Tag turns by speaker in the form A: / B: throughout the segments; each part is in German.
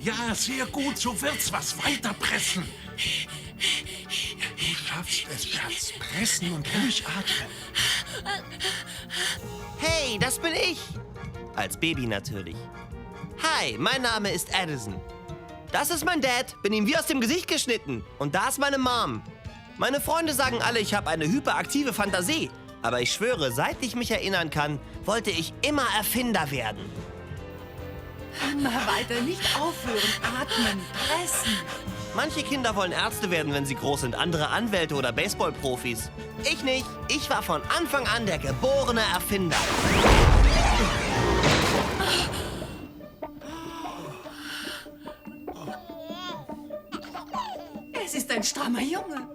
A: Ja, sehr gut, so wird's was weiterpressen. Du schaffst es, Schatz. Pressen und ruhig atmen.
B: Hey, das bin ich. Als Baby natürlich. Hi, mein Name ist Addison. Das ist mein Dad, bin ihm wie aus dem Gesicht geschnitten. Und da ist meine Mom. Meine Freunde sagen alle, ich habe eine hyperaktive Fantasie. Aber ich schwöre, seit ich mich erinnern kann, wollte ich immer Erfinder werden.
C: Immer weiter, nicht aufhören, atmen, pressen.
B: Manche Kinder wollen Ärzte werden, wenn sie groß sind, andere Anwälte oder Baseballprofis. Ich nicht. Ich war von Anfang an der geborene Erfinder.
C: Es ist ein strammer Junge.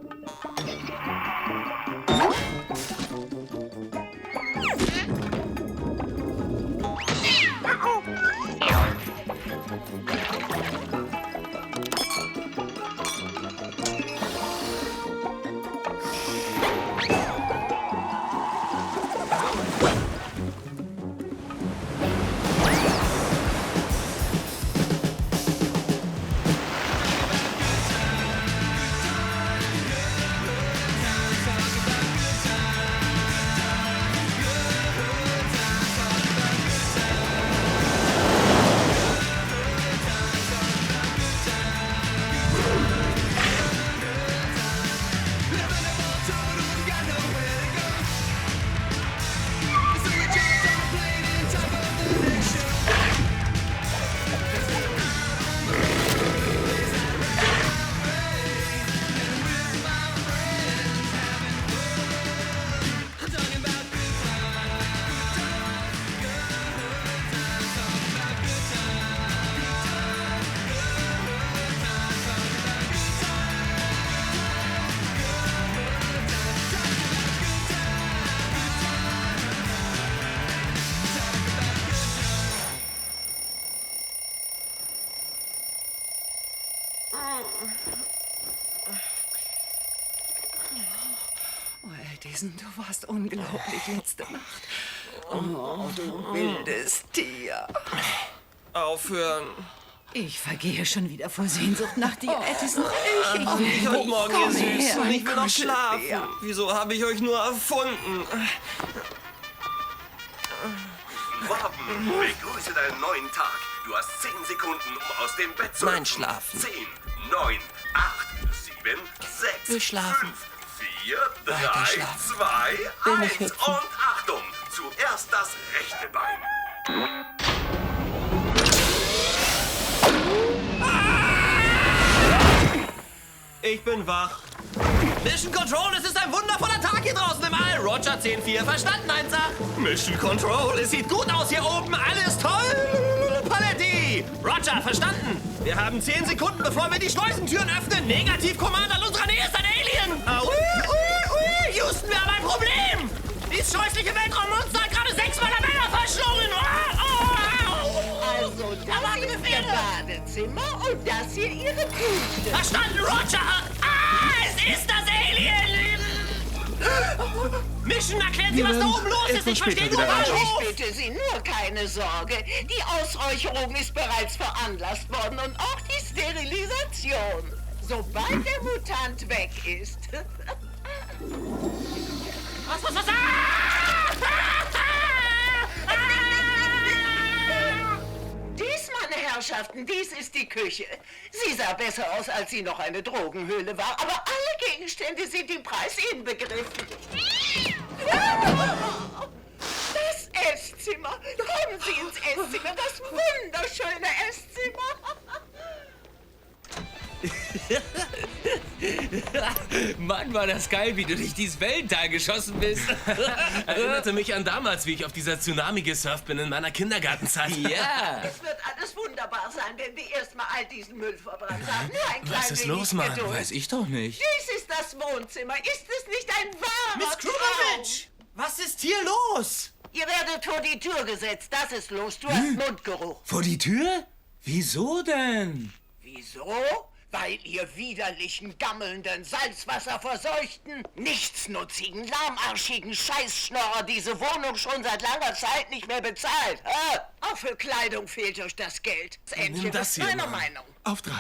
C: Oh, Addison, du warst unglaublich letzte Nacht. Oh, du wildes Tier.
D: Aufhören.
C: Ich vergehe schon wieder vor Sehnsucht nach dir, Addison. Ich
D: Ich heute Morgen, ihr Süß, und ich will noch schlafen.
C: Kuschelbär.
D: Wieso habe ich euch nur erfunden?
E: Robben, begrüße deinen neuen Tag. Du hast 10 Sekunden, um aus dem Bett zu
D: Nein,
E: hüpfen.
D: schlafen.
E: 10, 9, 8, 7, 6,
D: Wir schlafen.
E: 5, 4,
D: Weiter
E: 3,
D: schlafen.
E: 2,
D: Will nicht
E: 1
D: hüpfen.
E: und Achtung! Zuerst das rechte Bein.
B: Ich bin wach. Mission Control, es ist ein wundervoller Tag hier draußen im All. Roger 10-4, verstanden, Einser? Mission Control, es sieht gut aus hier oben. Alles toll. Paletti. Roger, verstanden. Wir haben 10 Sekunden, bevor wir die Schleusentüren öffnen. Negativ-Command, an unserer Nähe ist ein Alien. Houston, wir haben ein Problem. Dieses scheußliche Weltraummonster hat gerade 6 meiner Männer verschlungen.
F: Also, das hier ist Ihr Badezimmer und das hier Ihre Küche.
B: Verstanden, Roger! Es ist das Alien! Mission, erklärt Sie, was da oben los ist. Ich verstehe nur
F: Ich bitte Sie, nur keine Sorge. Die Ausräucherung ist bereits veranlasst worden und auch die Sterilisation. Sobald der Mutant weg ist.
B: Was?
F: Dies, meine Herrschaften, dies ist die Küche. Sie sah besser aus, als sie noch eine Drogenhöhle war, aber alle Gegenstände sind im Preis inbegriffen. Das Esszimmer. Kommen Sie ins Esszimmer, das wunderschöne Esszimmer.
G: Mann, war das geil, wie du durch dieses Weltall geschossen bist. Erinnerte mich an damals, wie ich auf dieser Tsunami gesurft bin in meiner Kindergartenzeit. Ja.
F: Es wird alles wunderbar sein, wenn wir erstmal all diesen Müll verbrannt haben. Nur ein klein
G: Was ist
F: wenig
G: los, Mann?
F: Geduld.
G: Weiß ich doch nicht.
F: Dies ist das Wohnzimmer. Ist es nicht ein wahrer
B: Miss
F: Traum?
B: Krumovich! Was ist hier los?
F: Ihr werdet vor die Tür gesetzt. Das ist los. Du hast Mundgeruch.
G: Vor die Tür? Wieso denn?
F: Wieso? Weil ihr widerlichen, gammelnden, salzwasserverseuchten, nichtsnutzigen, lahmarschigen Scheißschnorrer diese Wohnung schon seit langer Zeit nicht mehr bezahlt. Auch für Kleidung fehlt euch das Geld. Das Entchen
G: das
F: ist
G: hier
F: meiner
G: mal.
F: Meinung.
A: Auf 3.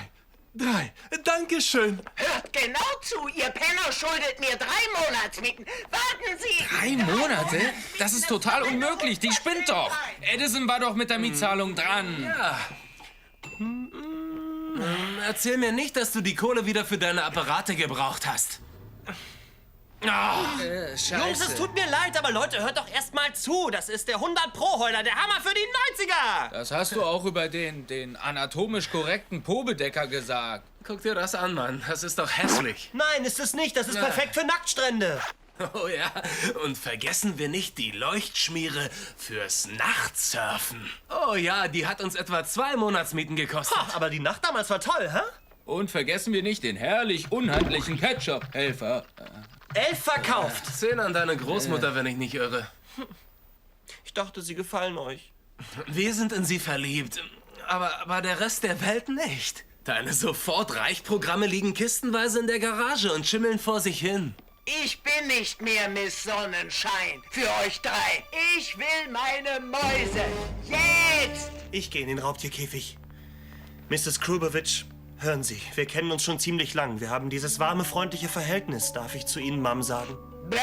A: 3. Dankeschön.
F: Hört genau zu, ihr Penner schuldet mir 3 Monatsmieten. Warten Sie!
H: 3 Monate? Das ist total unmöglich. Die spinnt doch. Edison war doch mit der Mietzahlung dran.
G: Ja. Erzähl mir nicht, dass du die Kohle wieder für deine Apparate gebraucht hast.
B: Jungs, es tut mir leid, aber Leute, hört doch erst mal zu. Das ist der 100-Pro-Heuler, der Hammer für die 90er.
H: Das hast du auch über den anatomisch korrekten Pobedecker gesagt.
G: Guck dir das an, Mann. Das ist doch hässlich.
B: Nein, ist es nicht. Das ist perfekt für Nacktstrände.
G: Oh ja, und vergessen wir nicht die Leuchtschmiere fürs Nachtsurfen. Oh ja, die hat uns etwa 2 Monatsmieten gekostet.
B: Ha, aber die Nacht damals war toll, hä?
H: Und vergessen wir nicht den herrlich unhandlichen Ketchup-Helfer.
B: 11 verkauft.
G: 10 an deine Großmutter, wenn ich nicht irre.
B: Ich dachte, sie gefallen euch.
G: Wir sind in sie verliebt, aber der Rest der Welt nicht. Deine Sofort-Reich-Programme liegen kistenweise in der Garage und schimmeln vor sich hin.
F: Ich bin nicht mehr Miss Sonnenschein für euch 3. Ich will meine Mäuse. Jetzt!
B: Ich gehe in den Raubtierkäfig. Mrs. Krubowitsch, hören Sie, wir kennen uns schon ziemlich lang. Wir haben dieses warme, freundliche Verhältnis. Darf ich zu Ihnen Mom sagen?
F: Bäh!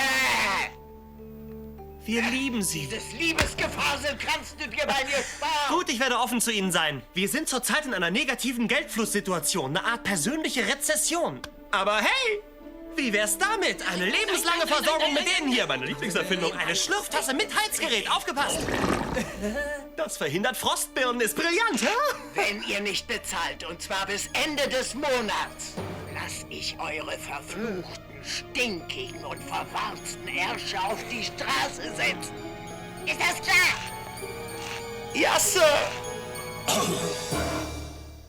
B: Wir lieben Sie.
F: Dieses Liebesgefasel kannst du dir bei mir sparen.
B: Gut, ich werde offen zu Ihnen sein. Wir sind zurzeit in einer negativen Geldflusssituation. Eine Art persönliche Rezession. Aber hey! Wie wär's damit? Eine lebenslange Versorgung mit denen hier. Meine Lieblingserfindung. Eine Schlürftasse mit Heizgerät. Aufgepasst! Das verhindert Frostbirnen. Ist brillant, hä?
F: Wenn ihr nicht bezahlt, und zwar bis Ende des Monats, lass ich eure verfluchten, stinkigen und verwarzten Ärsche auf die Straße setzen. Ist das klar?
B: Ja, Sir.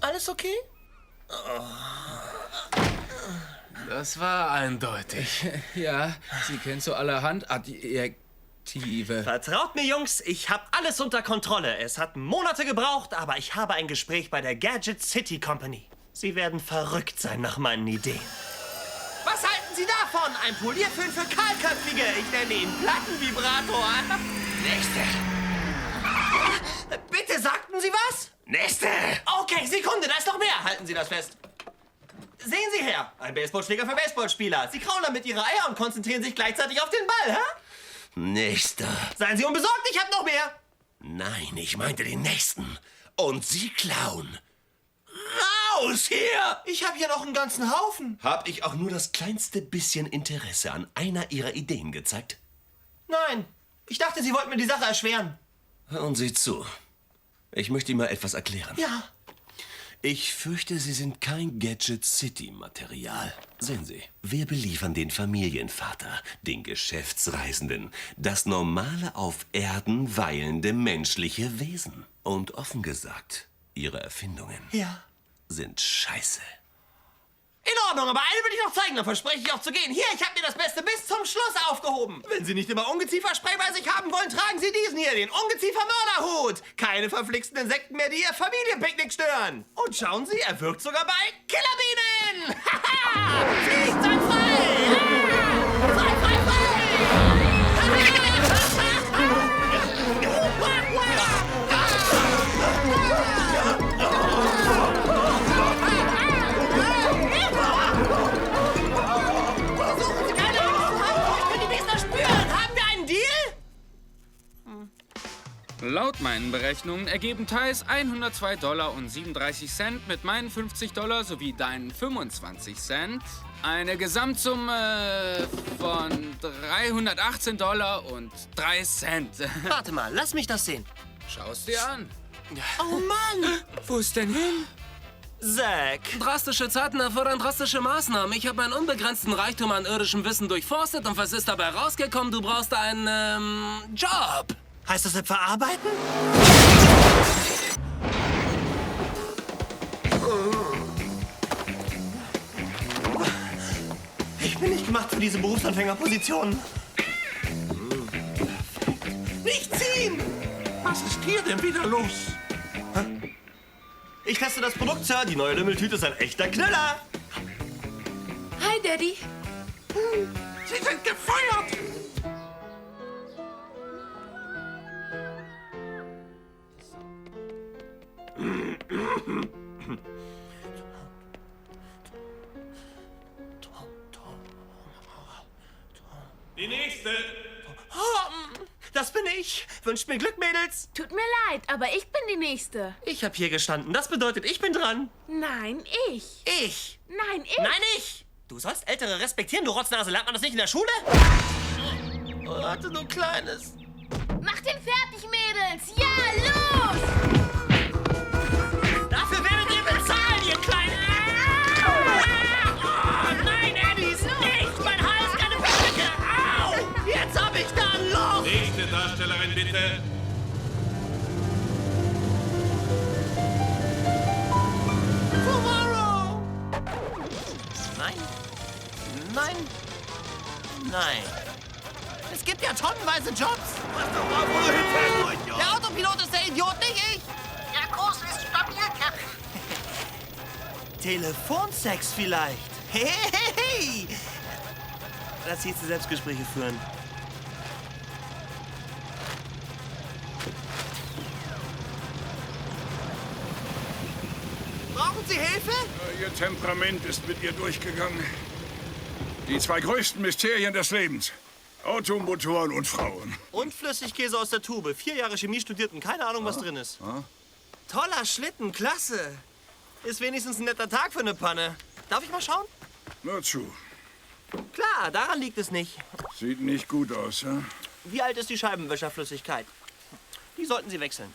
B: Alles okay?
G: Das war eindeutig.
H: Ja, sie kennt so allerhand Adjektive.
B: Vertraut mir, Jungs, ich habe alles unter Kontrolle. Es hat Monate gebraucht, aber ich habe ein Gespräch bei der Gadget City Company. Sie werden verrückt sein nach meinen Ideen. Was halten Sie davon? Ein Polierföhn für Kahlköpfige. Ich nenne ihn Plattenvibrator. Nächste. Bitte, sagten Sie was? Nächste. Okay, Sekunde, da ist noch mehr. Halten Sie das fest. Sehen Sie her, ein Baseballschläger für Baseballspieler. Sie kauen damit Ihre Eier und konzentrieren sich gleichzeitig auf den Ball, hä?
E: Nächster.
B: Seien Sie unbesorgt, ich hab noch mehr.
E: Nein, ich meinte den nächsten. Und Sie klauen. Raus hier!
B: Ich habe hier noch einen ganzen Haufen.
E: Hab ich auch nur das kleinste bisschen Interesse an einer Ihrer Ideen gezeigt?
B: Nein, ich dachte, Sie wollten mir die Sache erschweren.
E: Hören Sie zu. Ich möchte Ihnen mal etwas erklären.
B: Ja.
E: Ich fürchte, Sie sind kein Gadget City-Material. Sehen Sie, wir beliefern den Familienvater, den Geschäftsreisenden, das normale auf Erden weilende menschliche Wesen. Und offen gesagt, Ihre Erfindungen
B: Ja.
E: sind scheiße.
B: In Ordnung, aber eine will ich noch zeigen, dann verspreche ich auch zu gehen. Hier, ich habe mir das Beste bis zum Schluss aufgehoben. Wenn Sie nicht immer Ungezieferspray bei sich haben wollen, tragen Sie diesen hier, den Ungeziefer-Mörderhut. Keine verflixten Insekten mehr, die Ihr Familienpicknick stören. Und schauen Sie, er wirkt sogar bei Killerbienen. Haha! Fliegt seid frei! Ah! Frei, frei,
H: Laut meinen Berechnungen ergeben Thais $102,37 mit meinen $50 sowie deinen 25 Cent eine Gesamtsumme von $318,03.
B: Warte mal, lass mich das sehen.
H: Schau's dir an.
B: Oh Mann!
H: Wo ist denn hin?
B: Zack.
G: Drastische Zeiten erfordern drastische Maßnahmen. Ich habe meinen unbegrenzten Reichtum an irdischem Wissen durchforstet und was ist dabei rausgekommen? Du brauchst einen, Job.
B: Heißt das etwa arbeiten? Ich bin nicht gemacht für diese Berufsanfängerposition. Nicht ziehen!
A: Was ist hier denn wieder los?
B: Ich teste das Produkt, Sir. Die neue Lümmeltüte ist ein echter Knüller.
I: Hi, Daddy.
A: Sie sind gefeuert!
D: Die nächste.
B: Das bin ich. Wünscht mir Glück, Mädels.
I: Tut mir leid, aber ich bin die Nächste.
B: Ich habe hier gestanden. Das bedeutet, ich bin dran.
I: Nein, ich.
B: Ich.
I: Nein, ich.
B: Nein, ich. Du sollst Ältere respektieren, du Rotznase. Lernt man das nicht in der Schule? Oh, warte, du Kleines.
I: Macht ihn fertig, Mädels. Ja, los!
B: Dafür werdet ihr bezahlen, ihr Kleinen. Oh, nein, Eddies, nicht. Mein Hals, keine Perücke. Au! Jetzt hab ich da ein Loch.
D: Nächste Darstellerin, bitte.
B: Tomorrow. Nein. Nein. Nein. Es gibt ja tonnenweise Jobs. Der Autopilot ist der Idiot, nicht ich.
F: Der Große ist stabil,
B: Telefonsex vielleicht. Hey, hey, hey. Lass jetzt die Selbstgespräche führen. Brauchen Sie Hilfe?
A: Ihr Temperament ist mit ihr durchgegangen. Die zwei größten Mysterien des Lebens. Automotoren und Frauen.
B: Und Flüssigkäse aus der Tube. 4 Jahre Chemie studiert und keine Ahnung, was drin ist. Toller Schlitten, klasse. Ist wenigstens ein netter Tag für eine Panne. Darf ich mal schauen?
A: Nur zu.
B: Klar, daran liegt es nicht.
A: Sieht nicht gut aus, ja?
B: Wie alt ist die Scheibenwischerflüssigkeit? Die sollten Sie wechseln.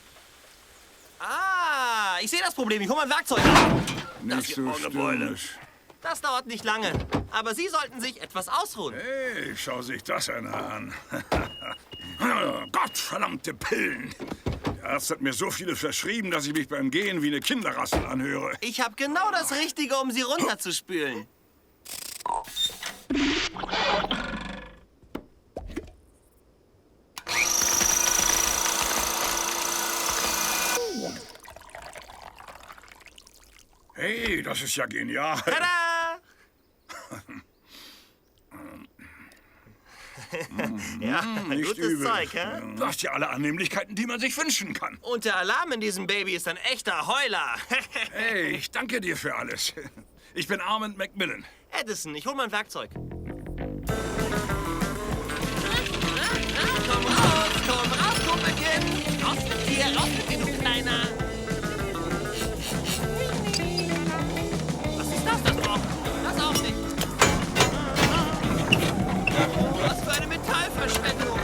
B: Ah, ich sehe das Problem. Ich hole mein Werkzeug.
A: Nicht so stürmisch.
B: Das dauert nicht lange. Aber Sie sollten sich etwas ausruhen.
A: Hey, schau sich das einer an. Gottverdammte Pillen. Der Arzt hat mir so viele verschrieben, dass ich mich beim Gehen wie eine Kinderrassel anhöre.
B: Ich habe genau das Richtige, um Sie runterzuspülen.
A: Hey, das ist ja genial.
B: Tada! Ja,
A: Nicht
B: gutes
A: übel.
B: Zeug, hä?
A: Du hast ja alle Annehmlichkeiten, die man sich wünschen kann.
B: Und der Alarm in diesem Baby ist ein echter Heuler.
A: Hey, ich danke dir für alles. Ich bin Armand Macmillan.
B: Edison, ich hol mein Werkzeug. Komm raus, Kumpelchen. Raus mit dir, du Kleiner. Was ist das da drauf? Das auch nicht. Was für eine Metallverschwendung.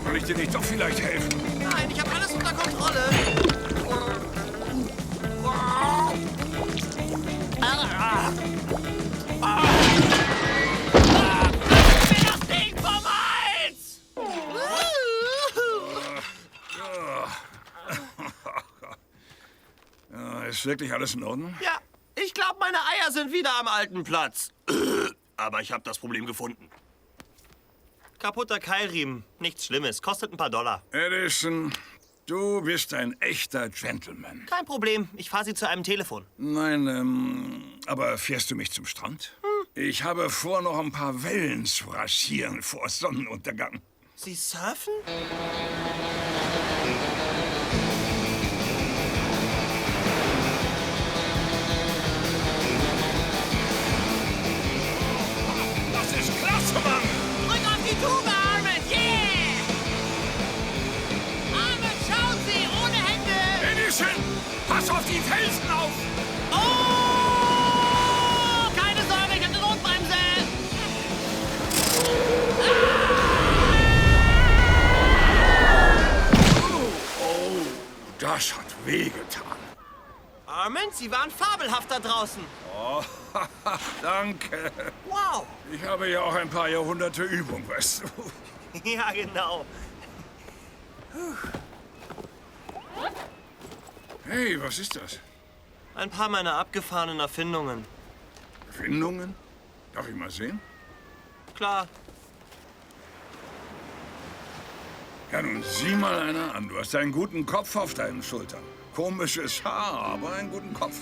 A: Soll ich dir nicht doch vielleicht helfen?
B: Nein, ich habe alles unter Kontrolle. Mir das Ding vom Hals!
A: Ist wirklich alles in Ordnung?
B: Ja, ich glaube, meine Eier sind wieder am alten Platz. Aber ich habe das Problem gefunden. Kaputter Keilriemen. Nichts Schlimmes. Kostet ein paar Dollar.
A: Edison, du bist ein echter Gentleman.
B: Kein Problem. Ich fahre Sie zu einem Telefon.
A: Nein, aber fährst du mich zum Strand? Ich habe vor, noch ein paar Wellen zu rasieren vor Sonnenuntergang.
B: Sie surfen?
A: Das ist klasse, Mann!
B: Drück auf die Tube, Armin! Yeah! Armin, schauen Sie! Ohne Hände!
A: Edison, pass auf die Felsen auf!
B: Oh! Keine Sorge, ich habe eine Notbremse!
A: Das hat wehgetan.
B: Armin, Sie waren fabelhaft da draußen.
A: Oh, danke.
B: Wow!
A: Ich habe ja auch ein paar Jahrhunderte Übung, weißt du.
B: Ja, genau.
A: Hey, was ist das?
B: Ein paar meiner abgefahrenen Erfindungen.
A: Erfindungen? Darf ich mal sehen?
B: Klar.
A: Ja, nun sieh mal einer an. Du hast einen guten Kopf auf deinen Schultern. Komisches Haar, aber einen guten Kopf.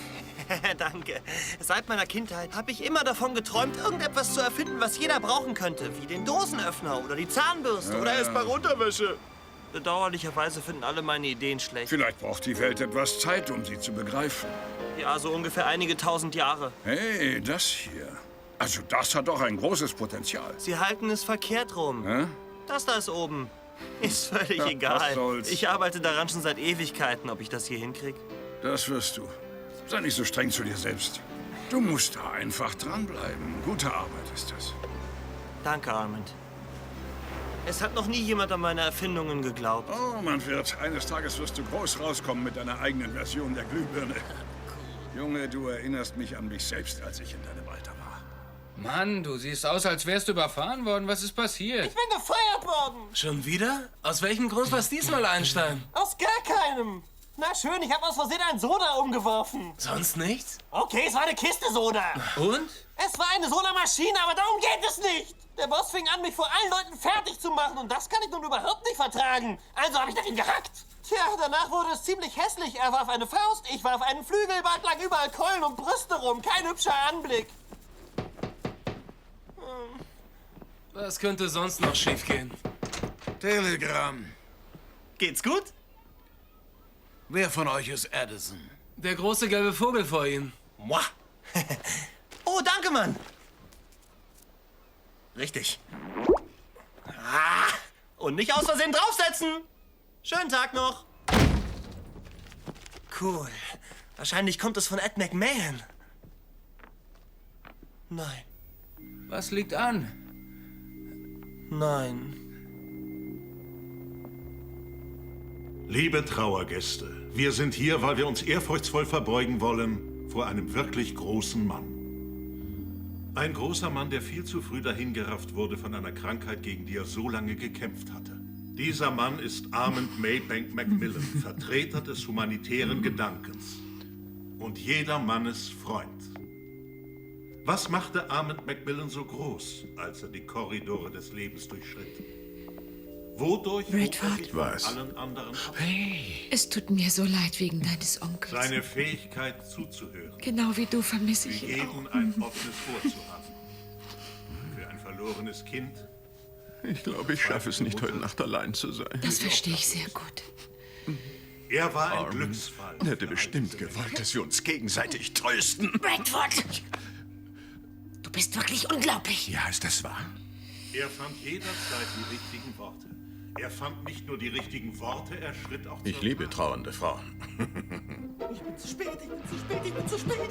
B: Danke. Seit meiner Kindheit habe ich immer davon geträumt, irgendetwas zu erfinden, was jeder brauchen könnte. Wie den Dosenöffner oder die Zahnbürste oder essbare Unterwäsche. Bedauerlicherweise finden alle meine Ideen schlecht.
A: Vielleicht braucht die Welt etwas Zeit, um sie zu begreifen.
B: Ja, so ungefähr einige tausend Jahre.
A: Hey, das hier. Also das hat doch ein großes Potenzial.
B: Sie halten es verkehrt rum.
A: Hä?
B: Das da ist oben. Ist völlig
A: Ja,
B: egal.
A: was soll's.
B: Ich arbeite daran schon seit Ewigkeiten, ob ich das hier hinkriege.
A: Das wirst du. Sei nicht so streng zu dir selbst. Du musst da einfach dranbleiben. Gute Arbeit ist das.
B: Danke, Armand. Es hat noch nie jemand an meine Erfindungen geglaubt.
A: Oh, man wird. Eines Tages wirst du groß rauskommen mit deiner eigenen Version der Glühbirne. Junge, du erinnerst mich an mich selbst, als ich in deinem Alter war.
H: Mann, du siehst aus, als wärst du überfahren worden. Was ist passiert?
B: Ich bin gefeuert worden.
G: Schon wieder? Aus welchem Grund war's diesmal, Einstein?
B: Aus gar keinem. Na schön, ich habe aus Versehen einen Soda umgeworfen.
G: Sonst nichts?
B: Okay, es war eine Kiste Soda.
G: Und?
B: Es war eine Soda-Maschine, aber darum geht es nicht. Der Boss fing an, mich vor allen Leuten fertig zu machen und das kann ich nun überhaupt nicht vertragen. Also habe ich nach ihm gehackt. Tja, danach wurde es ziemlich hässlich. Er warf eine Faust, ich warf einen Flügel, bald lag überall Keulen und Brüste rum. Kein hübscher Anblick.
G: Was könnte sonst noch schiefgehen?
J: Telegramm.
B: Geht's gut?
J: Wer von euch ist Addison?
G: Der große gelbe Vogel vor Ihnen.
B: Moi. Oh, danke, Mann. Richtig. Ah, und nicht aus Versehen draufsetzen. Schönen Tag noch. Cool. Wahrscheinlich kommt es von Ed McMahon. Nein.
H: Was liegt an?
B: Nein.
K: Liebe Trauergäste, wir sind hier, weil wir uns ehrfurchtsvoll verbeugen wollen vor einem wirklich großen Mann. Ein großer Mann, der viel zu früh dahingerafft wurde von einer Krankheit, gegen die er so lange gekämpft hatte. Dieser Mann ist Armand Maybank Macmillan, Vertreter des humanitären Gedankens und jeder Mannes Freund. Was machte Armand Macmillan so groß, als er die Korridore des Lebens durchschritt? Wodurch
C: Redford.
K: was? Allen anderen ab?
C: Es tut mir so leid wegen deines Onkels.
K: Seine Fähigkeit zuzuhören.
C: Genau wie du vermisse
K: Für
C: ich ihn auch.
K: jeden ein offenes Ohr zu haben. Für ein verlorenes Kind.
J: Ich glaube, ich schaffe es nicht, heute Nacht allein zu sein.
C: Das verstehe ich sehr gut.
K: Er war ein Glücksfall.
J: Er hätte bestimmt gewollt, dass wir uns gegenseitig trösten.
C: Redford! Du bist wirklich unglaublich.
J: Ja, ist das wahr?
K: Er fand jederzeit die richtigen Worte. Er fand nicht nur die richtigen Worte, er schritt auch
J: Ich
K: zur
J: liebe
K: Tat.
J: trauernde Frauen.
B: Ich bin zu spät, ich bin zu spät, ich bin zu spät.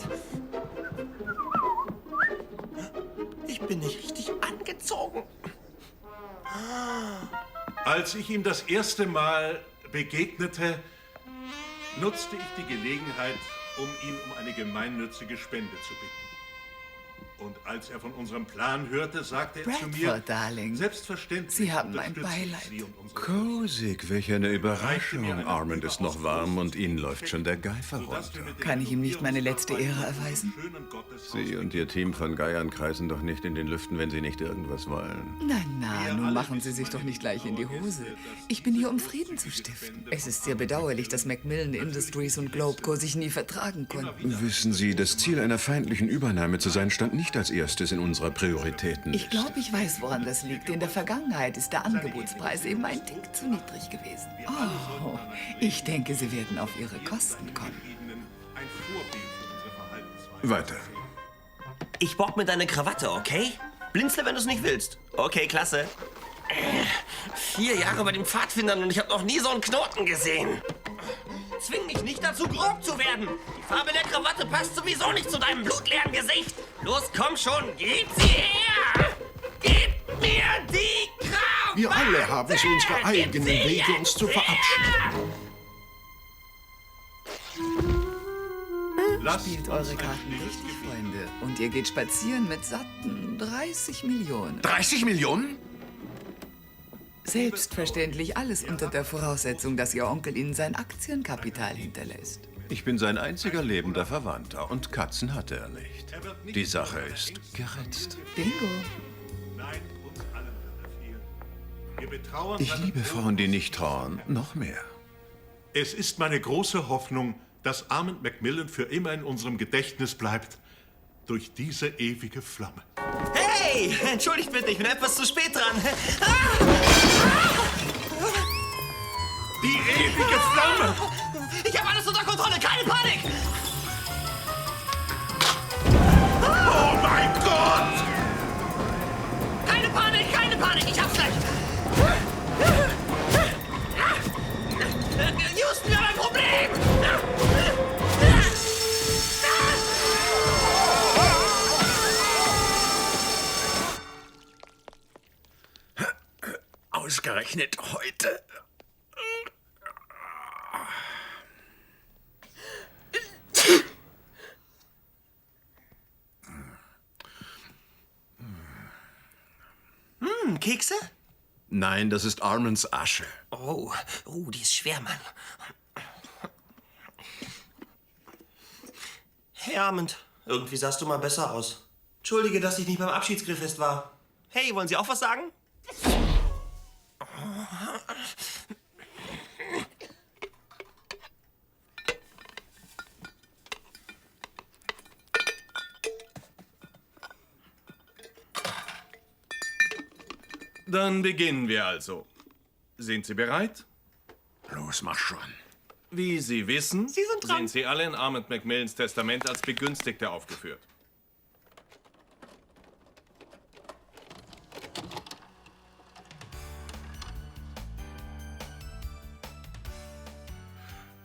B: Ich bin nicht richtig angezogen.
K: Als ich ihm das erste Mal begegnete, nutzte ich die Gelegenheit, um ihn um eine gemeinnützige Spende zu bitten. Und als er von unserem Plan hörte, sagte er zu mir,
C: Bradford, Darling.
K: selbstverständlich
C: Sie haben mein
K: unterstütze ich
C: Beileid.
K: Sie und unsere
J: Kosig, welch eine Überraschung. Armand ist noch warm und Ihnen läuft schon der Geifer runter.
C: Kann ich ihm nicht meine letzte Ehre erweisen?
J: Sie und Ihr Team von Geiern kreisen doch nicht in den Lüften, wenn Sie nicht irgendwas wollen.
C: Na, nun machen Sie sich doch nicht gleich in die Hose. Ich bin hier, um Frieden zu stiften. Es ist sehr bedauerlich, dass Macmillan Industries und Globeco sich nie vertragen konnten.
J: Wissen Sie, das Ziel einer feindlichen Übernahme zu sein, stand nicht als erstes in unserer Prioritäten.
C: Ich glaube, ich weiß, woran das liegt. In der Vergangenheit ist der Angebotspreis eben ein Tick zu niedrig gewesen. Oh, ich denke, Sie werden auf Ihre Kosten kommen.
K: ein Vorbild für unsere Verhaltensweise.
J: Weiter.
B: Ich bock mir deine Krawatte, okay? Blinzle, wenn du es nicht willst. Okay, klasse. 4 Jahre bei den Pfadfindern und ich habe noch nie so einen Knoten gesehen. Zwing mich nicht dazu, grob zu werden. Die Farbe der Krawatte passt sowieso nicht zu deinem blutleeren Gesicht. Los, komm schon, gib sie her! Gib mir die Krawatte!
J: Wir alle haben so unsere eigenen Wege, uns zu verabschieden.
C: Spielt eure Karten richtig, Freunde. Und ihr geht spazieren mit satten 30 Millionen.
J: 30 Millionen?
C: Selbstverständlich alles unter der Voraussetzung, dass Ihr Onkel Ihnen sein Aktienkapital hinterlässt.
J: Ich bin sein einziger lebender Verwandter und Katzen hatte er nicht. Die Sache ist geritzt.
C: Bingo.
K: Nein, uns allen wird er fehlen. Wir betrauern
J: Ich
K: seinen
J: liebe
K: Tod.
J: Frauen, die nicht trauern, noch mehr.
K: Es ist meine große Hoffnung, dass Armand Macmillan für immer in unserem Gedächtnis bleibt. Durch diese ewige Flamme.
B: Hey, entschuldigt bitte, ich bin etwas zu spät dran.
K: Die ewige Flamme!
B: Ich habe alles unter Kontrolle, keine Panik!
K: Oh mein Gott!
B: Keine Panik, ich hab's gleich! Houston, wir haben ein Problem!
A: Ausgerechnet heute.
B: Kekse?
J: Nein, das ist Armands Asche.
B: Oh, die ist schwer, Mann. Hey, Armand. Irgendwie sahst du mal besser aus. Entschuldige, dass ich nicht beim Abschiedsgrillfest war. Hey, wollen Sie auch was sagen?
D: Dann beginnen wir also. Sind Sie bereit?
A: Los, mach schon.
D: Wie Sie wissen,
B: Sie sind dran.
D: sind Sie alle in Armand Macmillans Testament als Begünstigte aufgeführt.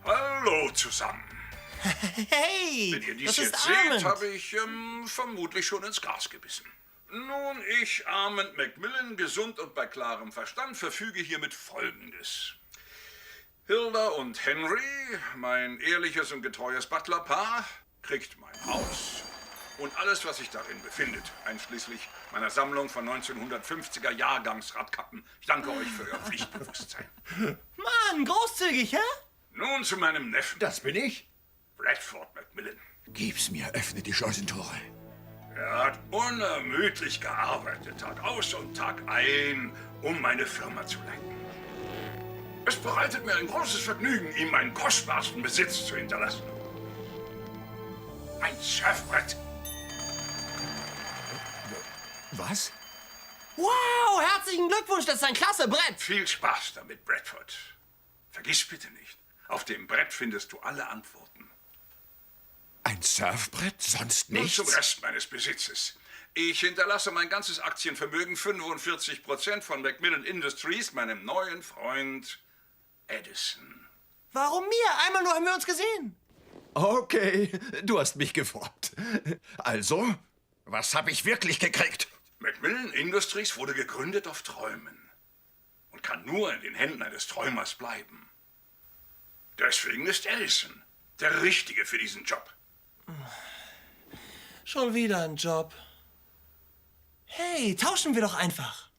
A: Hallo zusammen.
B: Hey,
A: Wenn ihr dies
B: das ist
A: jetzt seht,
B: Armand.
A: habe ich vermutlich schon ins Gras gebissen. Nun, ich, Armand Macmillan, gesund und bei klarem Verstand, verfüge hiermit Folgendes. Hilda und Henry, mein ehrliches und getreues Butlerpaar, kriegt mein Haus und alles, was sich darin befindet, einschließlich meiner Sammlung von 1950er Jahrgangsradkappen. Ich danke euch für euer Pflichtbewusstsein.
B: Mann, großzügig, hä?
A: Nun zu meinem Neffen.
L: Das bin ich.
A: Bradford Macmillan.
L: Gib's mir, öffne die Scheusentore.
A: Er hat unermüdlich gearbeitet, Tag aus und Tag ein, um meine Firma zu leiten. Es bereitet mir ein großes Vergnügen, ihm meinen kostbarsten Besitz zu hinterlassen. Ein Surfbrett.
L: Was?
B: Wow, herzlichen Glückwunsch, das ist ein klasse Brett.
A: Viel Spaß damit, Bradford. Vergiss bitte nicht, auf dem Brett findest du alle Antworten.
L: Ein Surfbrett? Sonst
A: Nun
L: nichts?
A: zum Rest meines Besitzes. Ich hinterlasse mein ganzes Aktienvermögen, 45% von Macmillan Industries, meinem neuen Freund Edison.
B: Warum mir? Einmal nur haben wir uns gesehen.
L: Okay, du hast mich geformt. Also, was habe ich wirklich gekriegt?
A: Macmillan Industries wurde gegründet auf Träumen und kann nur in den Händen eines Träumers bleiben. Deswegen ist Edison der Richtige für diesen Job.
B: Schon wieder ein Job. Hey, tauschen wir doch einfach.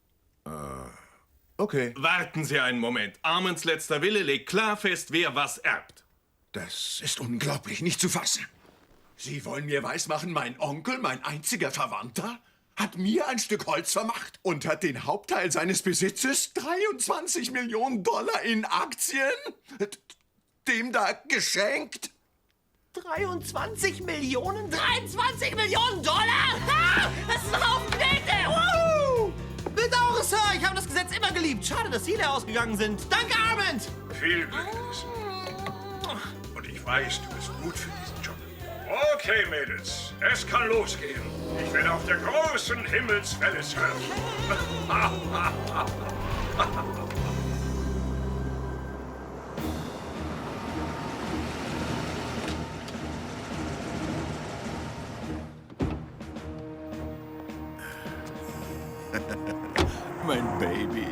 L: Okay.
D: Warten Sie einen Moment. Armands letzter Wille legt klar fest, wer was erbt.
L: Das ist unglaublich, nicht zu fassen. Sie wollen mir weismachen, mein Onkel, mein einziger Verwandter, hat mir ein Stück Holz vermacht und hat den Hauptteil seines Besitzes, 23 Millionen Dollar in Aktien, dem da geschenkt.
B: 23 Millionen? 23 Millionen Dollar? Ha! Das ist ein Haufen Knete! Woohoo! Bedauere, Sir, ich habe das Gesetz immer geliebt. Schade, dass Sie leer ausgegangen sind. Danke, Armand!
A: Viel Glück, Edison. Und ich weiß, du bist gut für diesen Job. Okay, Mädels, es kann losgehen. Ich werde auf der großen Himmelswelle surfen.
J: Mein Baby.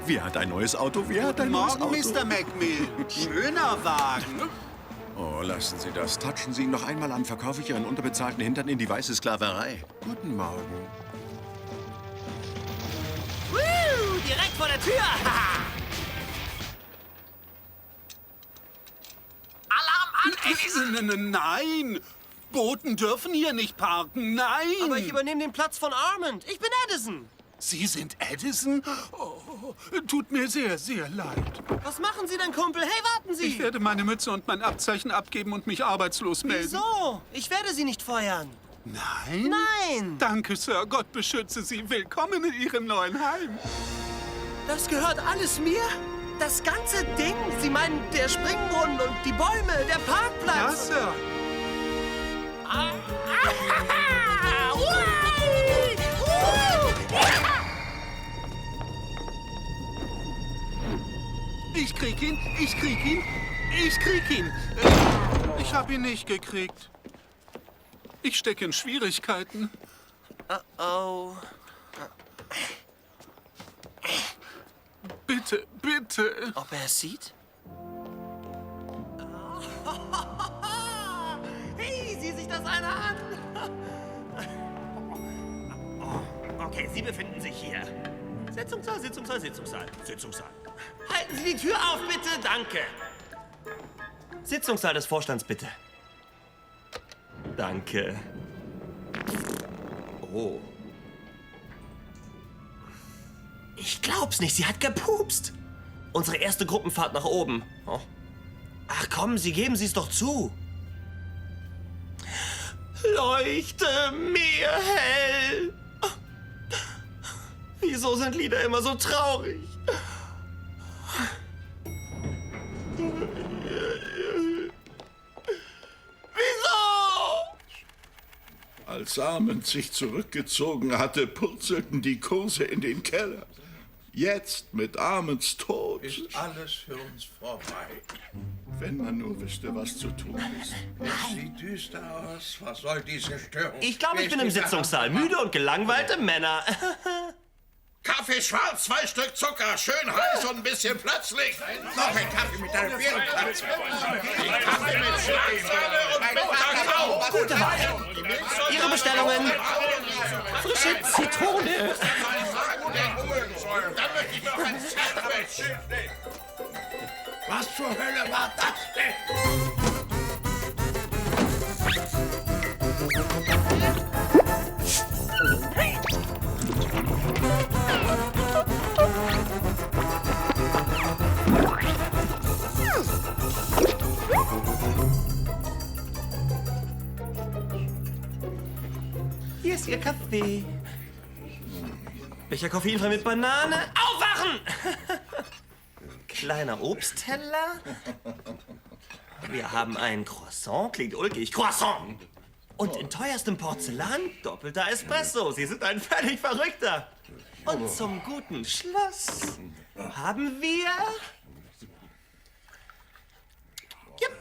J: Wer hat ein neues Auto? Wer hat ein neues Auto?
M: Morgen, Mr. Macmillan. Schöner Wagen.
J: Oh, lassen Sie das. Touchen Sie ihn noch einmal an. Verkaufe ich Ihren unterbezahlten Hintern in die weiße Sklaverei. Guten Morgen.
B: Woo! Direkt vor der Tür! Alarm an, Edison!
M: Nein! Boten dürfen hier nicht parken, nein!
B: Aber ich übernehme den Platz von Armand. Ich bin Edison.
M: Sie sind Edison? Oh. Oh, tut mir sehr, sehr leid.
B: Was machen Sie denn, Kumpel? Hey, warten Sie!
M: Ich werde meine Mütze und mein Abzeichen abgeben und mich arbeitslos melden.
B: Wieso? Ich werde Sie nicht feuern.
M: Nein?
B: Nein!
M: Danke, Sir. Gott beschütze Sie. Willkommen in Ihrem neuen Heim.
B: Das gehört alles mir? Das ganze Ding? Sie meinen, der Springbrunnen und die Bäume, der Parkplatz?
M: Ja, Sir. Ich krieg ihn, ich krieg ihn, ich krieg ihn. Ich hab ihn nicht gekriegt. Ich stecke in Schwierigkeiten.
B: Oh.
M: Bitte, bitte.
B: Ob er es sieht? Hey, sieh sich das einer an. Okay, Sie befinden sich hier. Sitzungssaal, Sitzungssaal, Sitzungssaal, Sitzungssaal. Halten Sie die Tür auf, bitte. Danke. Sitzungssaal des Vorstands, bitte. Danke. Oh. Ich glaub's nicht, sie hat gepupst. Unsere erste Gruppenfahrt nach oben. Oh. Ach komm, Sie geben Sie es doch zu. Leuchte mir hell. Wieso sind Lieder immer so traurig? Wieso?
K: Als Armand sich zurückgezogen hatte, purzelten die Kurse in den Keller. Jetzt, mit Armands Tod,
N: ist alles für uns vorbei.
K: Wenn man nur wüsste, was zu tun ist.
N: Es sieht düster aus. Was soll diese Störung?
B: Ich glaube, ich bin im Sitzungssaal. Müde und gelangweilte Männer.
N: Kaffee schwarz, 2 Stück Zucker, schön heiß und ein bisschen plötzlich. Noch ein Kaffee mit einer Birnenkatze. Kaffee mit Schlagsahne und mit Kakao.
B: Gute Wahl. Ihre Bestellungen. Frische Zitrone.
N: Dann möchte ich noch ein Sandwich. Was zur Hölle war das denn?
B: Hier ist Ihr Kaffee. Becher koffeinfrei mit Banane. Aufwachen! Kleiner Obstteller. Wir haben ein Croissant. Klingt ulkig. Croissant! Und in teuerstem Porzellan doppelter Espresso. Sie sind ein völlig Verrückter. Und zum guten Schluss haben wir... Jupp,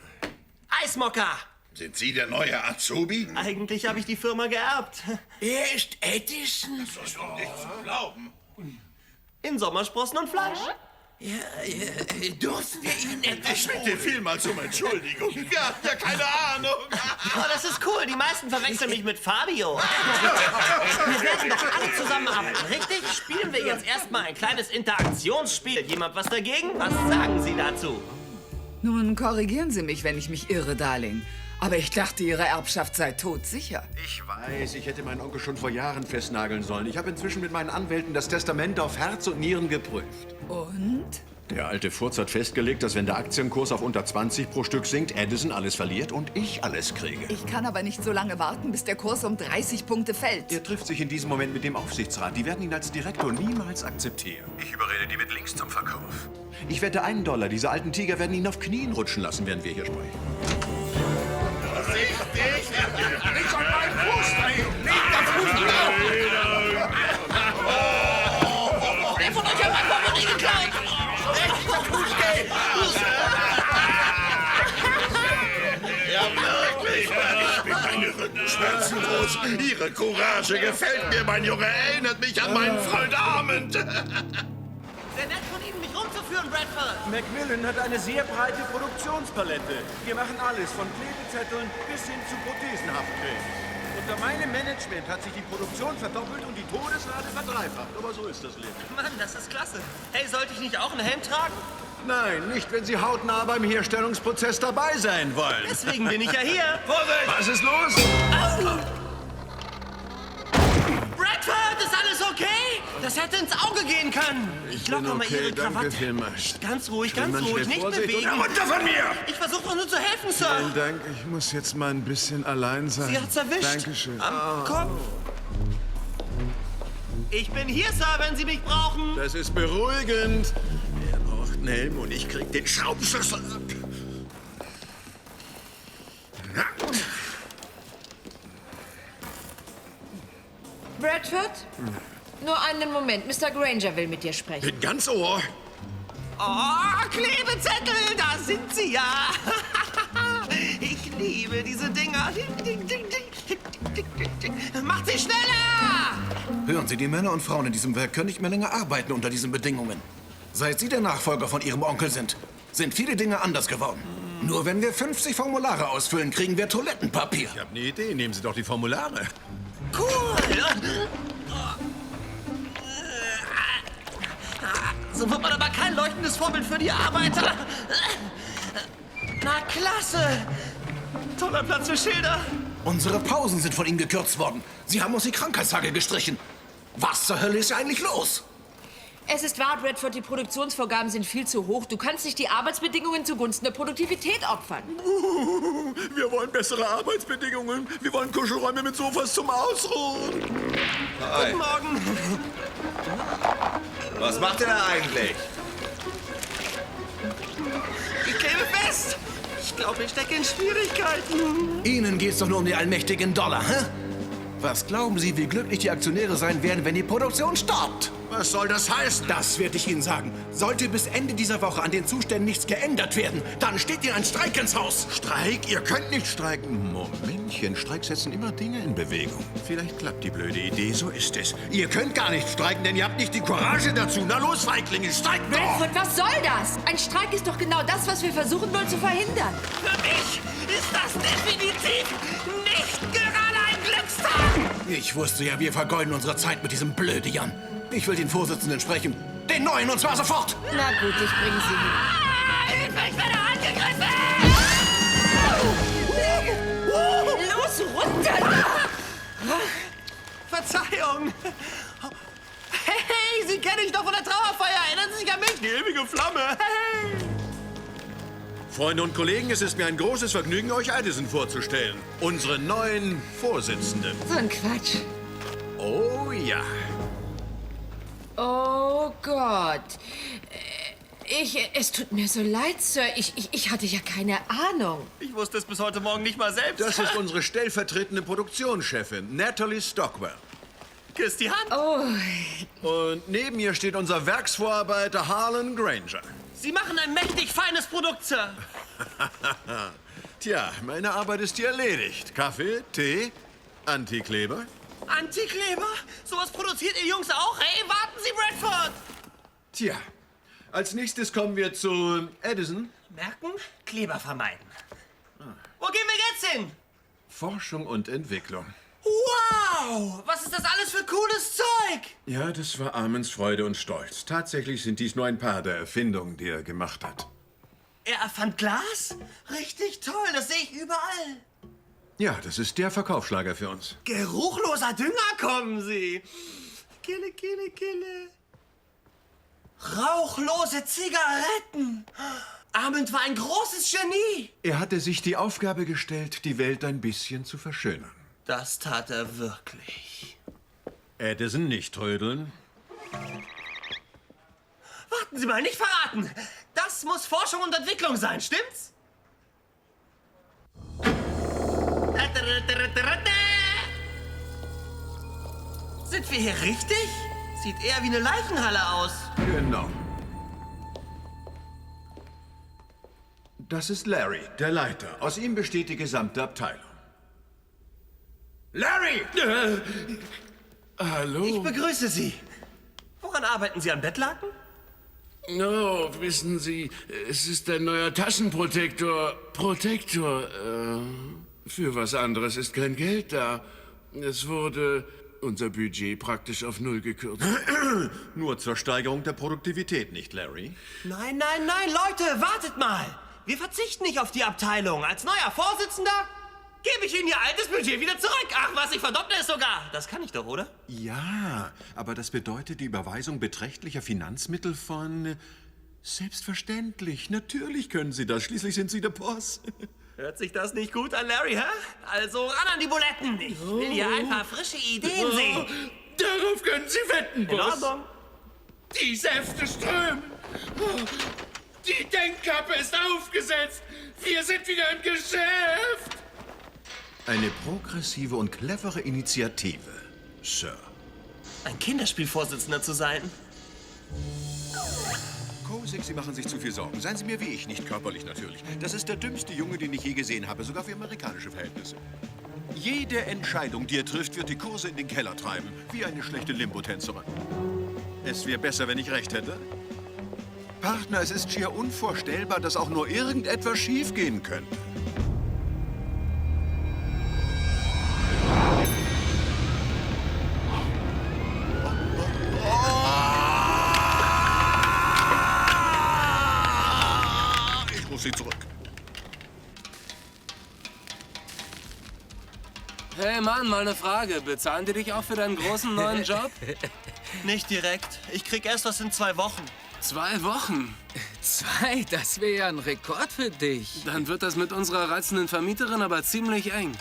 B: Eismokka.
N: Sind Sie der neue Azubi?
B: Eigentlich habe ich die Firma geerbt.
N: Er ist Edison? Das ist doch nicht zu glauben.
B: In Sommersprossen und Fleisch.
N: Ja, dürfen wir ihn endlich
K: Ich bitte vielmals um Entschuldigung. Wir hatten ja keine Ahnung.
B: Oh, das ist cool. Die meisten verwechseln mich mit Fabio. Wir werden doch alle zusammen arbeiten, richtig? Spielen wir jetzt erstmal ein kleines Interaktionsspiel. Jemand was dagegen? Was sagen Sie dazu?
C: Nun korrigieren Sie mich, wenn ich mich irre, Darling. Aber ich dachte, Ihre Erbschaft sei todsicher.
L: Ich weiß, ich hätte meinen Onkel schon vor Jahren festnageln sollen. Ich habe inzwischen mit meinen Anwälten das Testament auf Herz und Nieren geprüft.
C: Und?
L: Der alte Furz hat festgelegt, dass wenn der Aktienkurs auf unter 20 pro Stück sinkt, Edison alles verliert und ich alles kriege.
C: Ich kann aber nicht so lange warten, bis der Kurs um 30 Punkte fällt.
L: Er trifft sich in diesem Moment mit dem Aufsichtsrat. Die werden ihn als Direktor niemals akzeptieren.
J: Ich überrede die mit Links zum Verkauf.
L: Ich wette $1. Diese alten Tiger werden ihn auf Knien rutschen lassen, während wir hier sprechen.
N: Nicht an meinen Fuß dahin! Nicht das Fuß
B: Wer von euch hat mein Portemonnaie geklaut?
N: Rechter Fuß geht! Ja, wirklich!
K: Ich bin meine Rückenschmerzen los. Ihre Courage gefällt mir, mein Junge. Erinnert mich an meinen Freund Armand.
B: Sehr nett von Ihnen, mich rumzuführen, Bradford.
O: Macmillan hat eine sehr breite Produktionspalette. Wir machen alles, von Klebezetteln bis hin zu Prothesenhaftcreme. Unter meinem Management hat sich die Produktion verdoppelt und die Todesrate verdreifacht. Aber so ist das Leben.
B: Mann, das ist klasse. Hey, sollte ich nicht auch einen Helm tragen?
L: Nein, nicht, wenn Sie hautnah beim Herstellungsprozess dabei sein wollen.
B: Deswegen bin ich ja hier.
L: Vorsicht! Was ist los?
B: Bradford, ist alles okay? Das Das hätte ins Auge gehen können.
J: Ich
B: locker
J: bin
B: mal
J: okay,
B: Ihre
J: danke
B: Krawatte.
J: vielmals.
B: Ganz ruhig,
J: Schwimmmann,
B: nicht
J: Vorsicht
B: bewegen.
J: und runter von mir!
B: Ich versuche doch nur zu helfen, Sir.
J: Vielen Dank, ich muss jetzt mal ein bisschen allein sein.
B: Sie hat's erwischt.
J: Dankeschön.
B: Am Kopf. Ich bin hier, Sir, wenn Sie mich brauchen.
J: Das ist beruhigend. Er braucht einen Helm und ich krieg den Schraubenschlüssel ab.
P: Bradford? Nur einen Moment. Mr. Granger will mit dir sprechen.
J: Bin ganz Ohr.
B: Oh, Klebezettel, da sind sie ja. Ich liebe diese Dinger. Macht sie schneller!
Q: Hören Sie, die Männer und Frauen in diesem Werk können nicht mehr länger arbeiten unter diesen Bedingungen. Seit Sie der Nachfolger von Ihrem Onkel sind viele Dinge anders geworden. Nur wenn wir 50 Formulare ausfüllen, kriegen wir Toilettenpapier.
J: Ich habe eine Idee. Nehmen Sie doch die Formulare.
B: Cool! So wird man aber kein leuchtendes Vorbild für die Arbeiter. Na, klasse! Toller Platz für Schilder.
Q: Unsere Pausen sind von Ihnen gekürzt worden. Sie haben uns die Krankheitstage gestrichen. Was zur Hölle ist hier eigentlich los?
P: Es ist wahr, Bradford, die Produktionsvorgaben sind viel zu hoch. Du kannst nicht die Arbeitsbedingungen zugunsten der Produktivität opfern.
J: Wir wollen bessere Arbeitsbedingungen. Wir wollen Kuschelräume mit Sofas zum Ausruhen.
B: Guten Morgen.
R: Was macht ihr da eigentlich?
B: Ich klebe fest. Ich glaube, ich stecke in Schwierigkeiten.
Q: Ihnen geht's doch nur um die allmächtigen Dollar, hä? Was glauben Sie, wie glücklich die Aktionäre sein werden, wenn die Produktion stoppt?
L: Was soll das heißen?
Q: Das werde ich Ihnen sagen. Sollte bis Ende dieser Woche an den Zuständen nichts geändert werden, dann steht Ihnen ein Streik ins Haus.
L: Streik? Ihr könnt nicht streiken. Momentchen, Streik setzen immer Dinge in Bewegung. Vielleicht klappt die blöde Idee, so ist es. Ihr könnt gar nicht streiken, denn ihr habt nicht die Courage dazu. Na los, Feiglinge, streikt doch!
P: Bradford, was soll das? Ein Streik ist doch genau das, was wir versuchen wollen zu verhindern.
B: Für mich ist das definitiv nicht gerade ein Glückstag.
Q: Ich wusste ja, wir vergeuden unsere Zeit mit diesem Blöde-Jan. Ich will den Vorsitzenden sprechen. Den neuen, und zwar sofort.
P: Na gut, ich bringe Sie hin.
B: Hilfe, ich werde angegriffen!
P: Los, runter!
B: Verzeihung. Hey, Sie kenne ich doch von der Trauerfeier. Erinnern Sie sich an mich? Die ewige Flamme. Hey.
J: Freunde und Kollegen, es ist mir ein großes Vergnügen, euch Edison vorzustellen. Unseren neuen Vorsitzenden.
P: So ein Quatsch.
J: Oh ja.
P: Oh Gott. Es tut mir so leid, Sir. Ich hatte ja keine Ahnung.
B: Ich wusste es bis heute Morgen nicht mal selbst.
J: Das ist unsere stellvertretende Produktionschefin, Natalie Stockwell.
B: Küss die Hand.
P: Oh.
J: Und neben ihr steht unser Werksvorarbeiter Harlan Granger.
B: Sie machen ein mächtig feines Produkt, Sir.
J: Tja, meine Arbeit ist hier erledigt. Kaffee, Tee, Antikleber.
B: Antikleber? Sowas produziert ihr Jungs auch? Hey, warten Sie, Bradford!
J: Tja, als nächstes kommen wir zu Edison.
B: Merken? Kleber vermeiden. Wo gehen wir jetzt hin?
J: Forschung und Entwicklung.
B: Wow! Was ist das alles für cooles Zeug?
J: Ja, das war Armens Freude und Stolz. Tatsächlich sind dies nur ein paar der Erfindungen, die er gemacht hat.
B: Er erfand Glas? Richtig toll, das sehe ich überall.
J: Ja, das ist der Verkaufsschlager für uns.
B: Geruchloser Dünger kommen Sie. Kille, kille, kille. Rauchlose Zigaretten. Armand war ein großes Genie.
J: Er hatte sich die Aufgabe gestellt, die Welt ein bisschen zu verschönern.
B: Das tat er wirklich.
J: Edison, nicht trödeln.
B: Warten Sie mal, nicht verraten. Das muss Forschung und Entwicklung sein, stimmt's? Sind wir hier richtig? Sieht eher wie eine Leichenhalle aus.
J: Genau. Das ist Larry, der Leiter. Aus ihm besteht die gesamte Abteilung.
B: Larry!
S: Hallo?
B: Ich begrüße Sie. Woran arbeiten Sie, an Bettlaken?
S: No, wissen Sie, es ist ein neuer Taschenprotektor. Für was anderes ist kein Geld da. Es wurde unser Budget praktisch auf Null gekürzt.
J: Nur zur Steigerung der Produktivität, nicht, Larry?
B: Nein, Leute, wartet mal. Wir verzichten nicht auf die Abteilung. Als neuer Vorsitzender gebe ich Ihnen Ihr altes Budget wieder zurück. Ach was, ich verdopple es sogar. Das kann ich doch, oder?
J: Ja, aber das bedeutet die Überweisung beträchtlicher Finanzmittel von... Selbstverständlich, natürlich können Sie das. Schließlich sind Sie der Boss.
B: Hört sich das nicht gut an, Larry, hä? Also ran an die Buletten. Ich will hier ein paar frische Ideen sehen.
S: Darauf können Sie wetten,
B: In
S: Boss.
B: Ordnung.
S: Die Säfte strömen. Die Denkkappe ist aufgesetzt. Wir sind wieder im Geschäft.
J: Eine progressive und clevere Initiative, Sir.
B: Ein Kinderspielvorsitzender zu sein.
J: Kosig, Sie machen sich zu viel Sorgen. Seien Sie mir wie ich, nicht körperlich natürlich. Das ist der dümmste Junge, den ich je gesehen habe, sogar für amerikanische Verhältnisse. Jede Entscheidung, die er trifft, wird die Kurse in den Keller treiben, wie eine schlechte Limbo-Tänzerin. Es wäre besser, wenn ich recht hätte. Partner, es ist schier unvorstellbar, dass auch nur irgendetwas schiefgehen könnte. Ich rufe Sie zurück.
G: Hey Mann, mal eine Frage. Bezahlen die dich auch für deinen großen neuen Job?
B: Nicht direkt. Ich krieg erst was in 2 Wochen.
G: 2 Wochen?
H: 2? Das wäre ja ein Rekord für dich.
G: Dann wird das mit unserer reizenden Vermieterin aber ziemlich eng.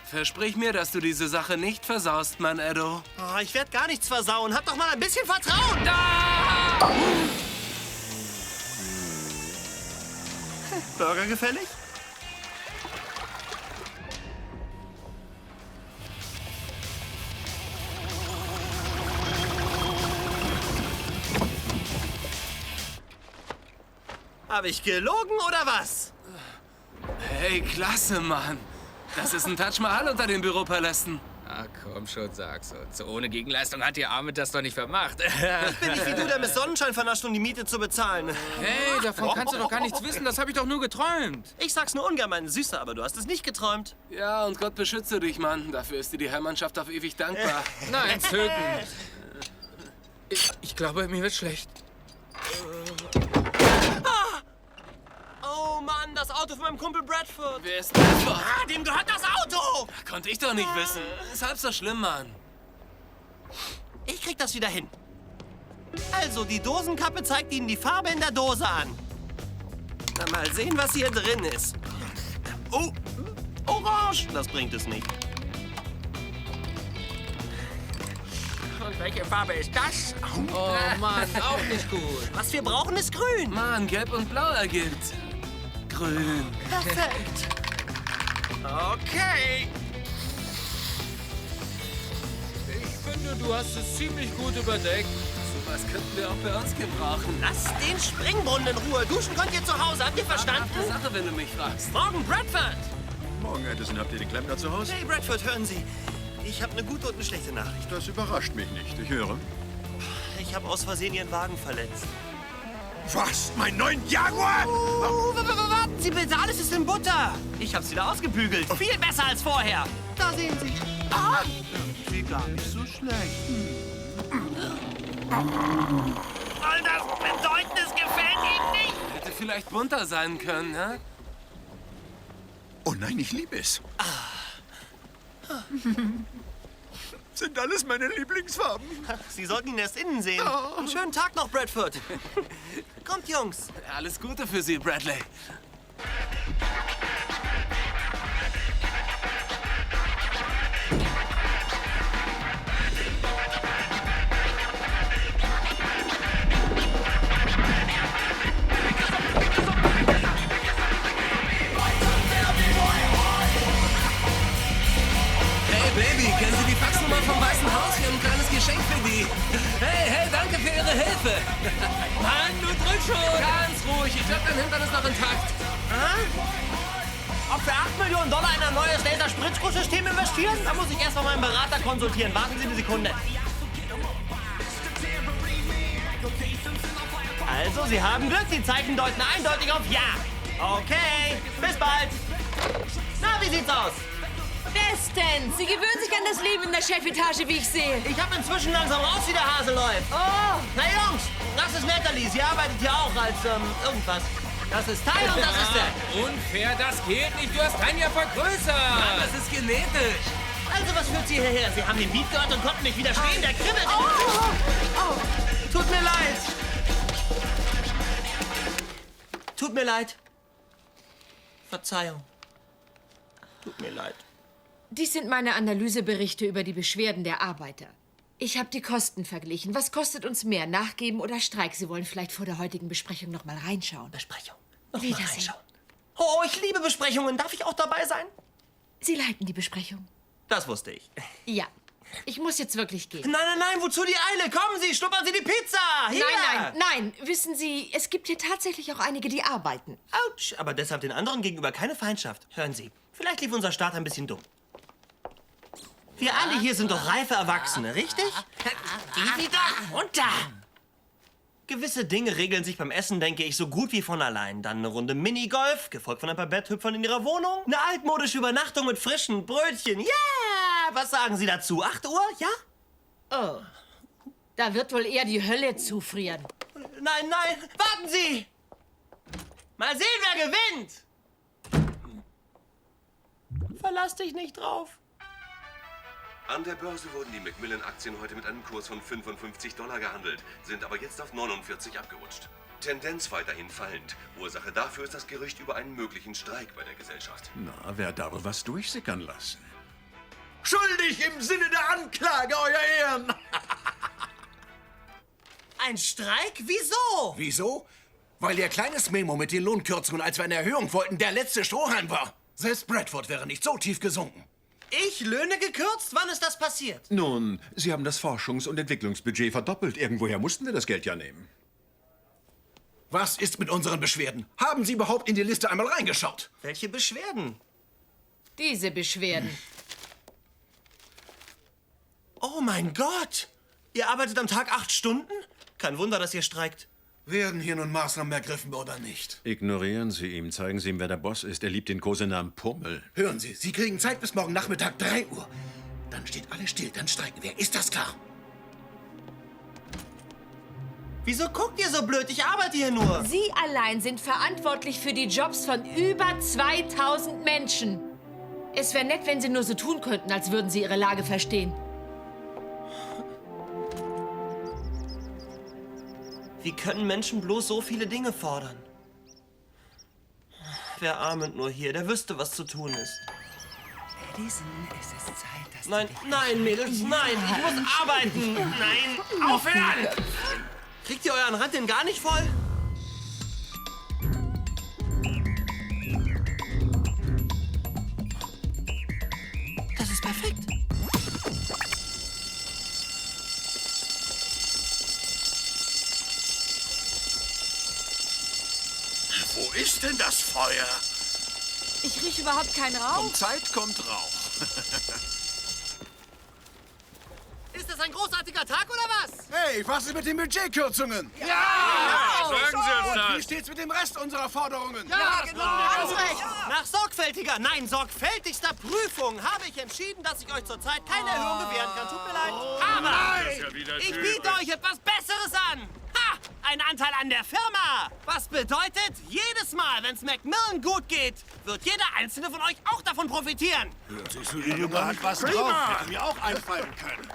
G: Versprich mir, dass du diese Sache nicht versaust, Mann, Edo.
B: Oh, ich werde gar nichts versauen. Hab doch mal ein bisschen Vertrauen. Da! Burger gefällig? Habe ich gelogen oder was?
G: Hey, klasse, Mann. Das ist ein Taj Mahal unter den Büropalästen.
H: Ah, komm schon, sag's uns. Ohne Gegenleistung hat ihr Arme das doch nicht vermacht.
B: Ich bin nicht wie du, der mit Sonnenschein vernascht, um die Miete zu bezahlen.
H: Hey, davon kannst du doch gar nichts wissen. Das habe ich doch nur geträumt.
B: Ich sag's nur ungern, meine Süße, aber du hast es nicht geträumt.
G: Ja, und Gott beschütze dich, Mann. Dafür ist dir die Herrmannschaft auf ewig dankbar.
H: Nein, zögend. Ich glaube, mir wird schlecht.
B: Oh Mann, das Auto von meinem Kumpel Bradford.
G: Wer ist Bradford?
B: Ah, dem gehört das Auto!
G: Konnte ich doch nicht wissen. Ist halb so schlimm, Mann.
B: Ich krieg das wieder hin. Also, die Dosenkappe zeigt Ihnen die Farbe in der Dose an. Na, mal sehen, was hier drin ist. Oh, orange. Das bringt es nicht. Und welche Farbe ist das?
H: Oh Mann, auch nicht gut.
B: Was wir brauchen, ist grün.
G: Mann, gelb und blau ergibt grün.
B: Perfekt. Okay.
H: Ich finde, du hast es ziemlich gut überdeckt.
G: Sowas könnten wir auch bei uns gebrauchen.
B: Lasst den Springbrunnen in Ruhe. Duschen könnt ihr zu Hause. Habt ihr verstanden?
G: Eine Sache, wenn du mich fragst.
B: Morgen, Bradford.
J: Morgen, Edison, habt ihr den Klempner zu Hause?
B: Hey, Bradford, hören Sie. Ich habe eine gute und eine schlechte Nachricht.
J: Das überrascht mich nicht, ich höre.
B: Ich habe aus Versehen Ihren Wagen verletzt.
J: Was? Mein neuen Jaguar?
B: Oh, warten Sie bitte, alles ist in Butter. Ich habe Sie da ausgebügelt. Viel besser als vorher. Da sehen Sie. Ah,
S: Sie gar nicht so schlecht.
B: Soll das bedeuten, es gefällt Ihnen nicht?
G: Hätte vielleicht bunter sein können, ne?
J: Oh nein, ich liebe es. Sind alles meine Lieblingsfarben.
B: Sie sollten ihn erst innen sehen. Einen schönen Tag noch, Bradford. Kommt, Jungs.
G: Alles Gute für Sie, Bradley. Baby, kennen Sie die Faxnummer vom Weißen Haus? Wir haben ein kleines Geschenk für die. Hey, danke für Ihre Hilfe.
H: Mann, du drückst schon.
G: Ganz ruhig, ich glaube, dein Hintern ist noch intakt.
B: Ob wir $8 Millionen in ein neues Laserspritzguss-System investieren? Da muss ich erst mal meinen Berater konsultieren. Warten Sie eine Sekunde. Also, Sie haben Glück. Die Zeichen deuten eindeutig auf Ja. Okay, bis bald. Na, wie sieht's aus?
P: Bestens. Sie gewöhnen sich an das Leben in der Chefetage, wie ich sehe.
B: Ich hab inzwischen langsam raus, wie der Hase läuft.
P: Oh.
B: Na Jungs, das ist Natalie. Sie arbeitet hier auch als, irgendwas. Das ist Teil und das ist der.
G: Unfair, das geht nicht. Du hast Tanja vergrößert. Mann,
B: das ist genetisch. Also, was führt Sie hierher? Sie haben den Beat gehört und konnten nicht widerstehen. Der kribbelt. Tut mir leid. Tut mir leid. Verzeihung. Tut mir leid.
P: Dies sind meine Analyseberichte über die Beschwerden der Arbeiter. Ich habe die Kosten verglichen. Was kostet uns mehr, Nachgeben oder Streik? Sie wollen vielleicht vor der heutigen Besprechung noch mal reinschauen.
B: Besprechung.
P: Wiedersehen.
B: Oh, ich liebe Besprechungen. Darf ich auch dabei sein?
P: Sie leiten die Besprechung.
B: Das wusste ich.
P: Ja. Ich muss jetzt wirklich gehen.
B: Nein, nein, nein, wozu die Eile? Kommen Sie, schnuppern Sie die Pizza! Hier!
P: Nein. Wissen Sie, es gibt hier tatsächlich auch einige, die arbeiten.
B: Autsch, aber deshalb den anderen gegenüber keine Feindschaft. Hören Sie, vielleicht lief unser Start ein bisschen dumm. Wir alle hier sind doch reife Erwachsene, richtig? Die wieder runter! Gewisse Dinge regeln sich beim Essen, denke ich, so gut wie von allein. Dann eine Runde Minigolf, gefolgt von ein paar Betthüpfern in ihrer Wohnung. Eine altmodische Übernachtung mit frischen Brötchen. Ja! Yeah! Was sagen Sie dazu? 8 Uhr? Ja?
P: Oh. Da wird wohl eher die Hölle zufrieren.
B: Nein, warten Sie! Mal sehen, wer gewinnt! Verlass dich nicht drauf.
E: An der Börse wurden die Macmillan-Aktien heute mit einem Kurs von $55 gehandelt, sind aber jetzt auf 49 abgerutscht. Tendenz weiterhin fallend. Ursache dafür ist das Gerücht über einen möglichen Streik bei der Gesellschaft.
J: Na, wer da wohl was durchsickern lassen?
L: Schuldig im Sinne der Anklage, Euer Ehren!
B: Ein Streik? Wieso?
Q: Wieso? Weil Ihr kleines Memo mit den Lohnkürzungen, als wir eine Erhöhung wollten, der letzte Strohhalm war. Selbst Bradford wäre nicht so tief gesunken.
B: Ich Löhne gekürzt? Wann ist das passiert?
J: Nun, Sie haben das Forschungs- und Entwicklungsbudget verdoppelt. Irgendwoher mussten wir das Geld ja nehmen.
Q: Was ist mit unseren Beschwerden? Haben Sie überhaupt in die Liste einmal reingeschaut?
B: Welche Beschwerden?
P: Diese Beschwerden.
B: Oh mein Gott! Ihr arbeitet am Tag 8 Stunden? Kein Wunder, dass ihr streikt.
Q: Werden hier nun Maßnahmen ergriffen oder nicht?
J: Ignorieren Sie ihn. Zeigen Sie ihm, wer der Boss ist. Er liebt den Kosenamen Pummel.
Q: Hören Sie, Sie kriegen Zeit bis morgen Nachmittag 3 Uhr. Dann steht alles still, dann streiken wir. Ist das klar?
B: Wieso guckt ihr so blöd? Ich arbeite hier nur.
P: Sie allein sind verantwortlich für die Jobs von über 2000 Menschen. Es wäre nett, wenn Sie nur so tun könnten, als würden Sie Ihre Lage verstehen.
B: Wie können Menschen bloß so viele Dinge fordern? Wer Armand nur hier, der wüsste, was zu tun ist.
C: Edison, es ist Zeit, dass
B: Nein, Mädels, nein, ich muss arbeiten. Nein, aufhören! Kriegt ihr euren Rand denn gar nicht voll? Das ist perfekt.
N: Wo ist denn das Feuer?
P: Ich rieche überhaupt keinen Rauch.
J: Um Zeit kommt Rauch.
B: Ist das ein großartiger Tag oder was?
Q: Hey, was ist mit den Budgetkürzungen?
G: Ja, sagen Sie uns
Q: Und
G: das.
Q: wie steht's mit dem Rest unserer Forderungen?
B: Ja, genau. Ganz recht. Nach sorgfältiger, nein, sorgfältigster Prüfung habe ich entschieden, dass ich euch zurzeit keine Erhöhung gewähren kann. Tut mir leid. Aber
G: Das ist ja wieder
B: ich
G: typisch.
B: biete euch etwas Besseres an. Ha! Ein Anteil an der Firma. Was bedeutet, jedes Mal, wenn es Macmillan gut geht, wird jeder einzelne von euch auch davon profitieren.
N: Siehst du, die Junge hat was drauf. Hätte mir auch einfallen können.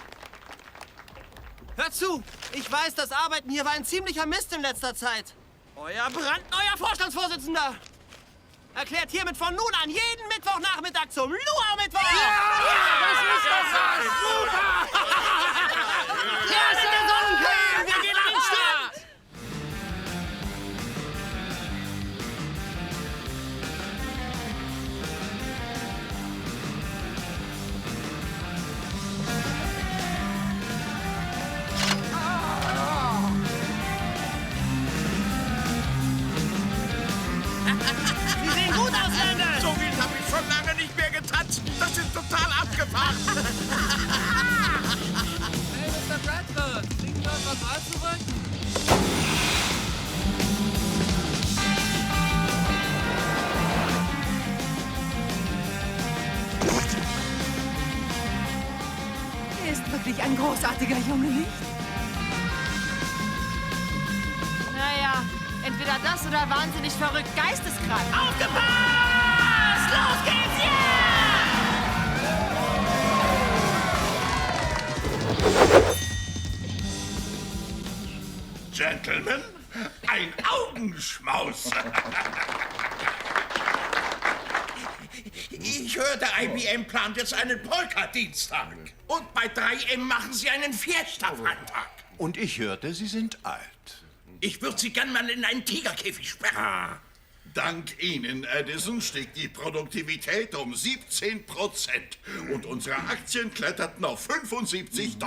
B: Hört zu, ich weiß, das Arbeiten hier war ein ziemlicher Mist in letzter Zeit. Euer brandneuer Vorstandsvorsitzender erklärt hiermit von nun an jeden Mittwochnachmittag zum Luau-Mittwoch.
N: Das ist doch was! Super!
B: Ja, ist der Sonnenkönig! Wir gehen an den Start! Sie sehen gut aus, Landon!
N: So wild habe ich schon lange nicht mehr getanzt. Das ist total abgefahren.
G: Hey, Mr. Bradford, kriegen wir unser Mal zurück?
C: Er ist wirklich ein großartiger Junge, nicht?
P: Naja, Entweder das oder wahnsinnig verrückt geisteskrank.
B: Aufgepasst! Los geht's,
N: Gentlemen, ein Augenschmaus. Ich hörte, IBM plant jetzt einen Polka-Dienstag. Und bei 3M machen sie einen Fiesta-Freitag.
J: Und ich hörte, Sie sind alt.
N: Ich würde sie gern mal in einen Tigerkäfig sperren.
A: Dank Ihnen, Edison, stieg die Produktivität um 17%. Und unsere Aktien kletterten auf $75.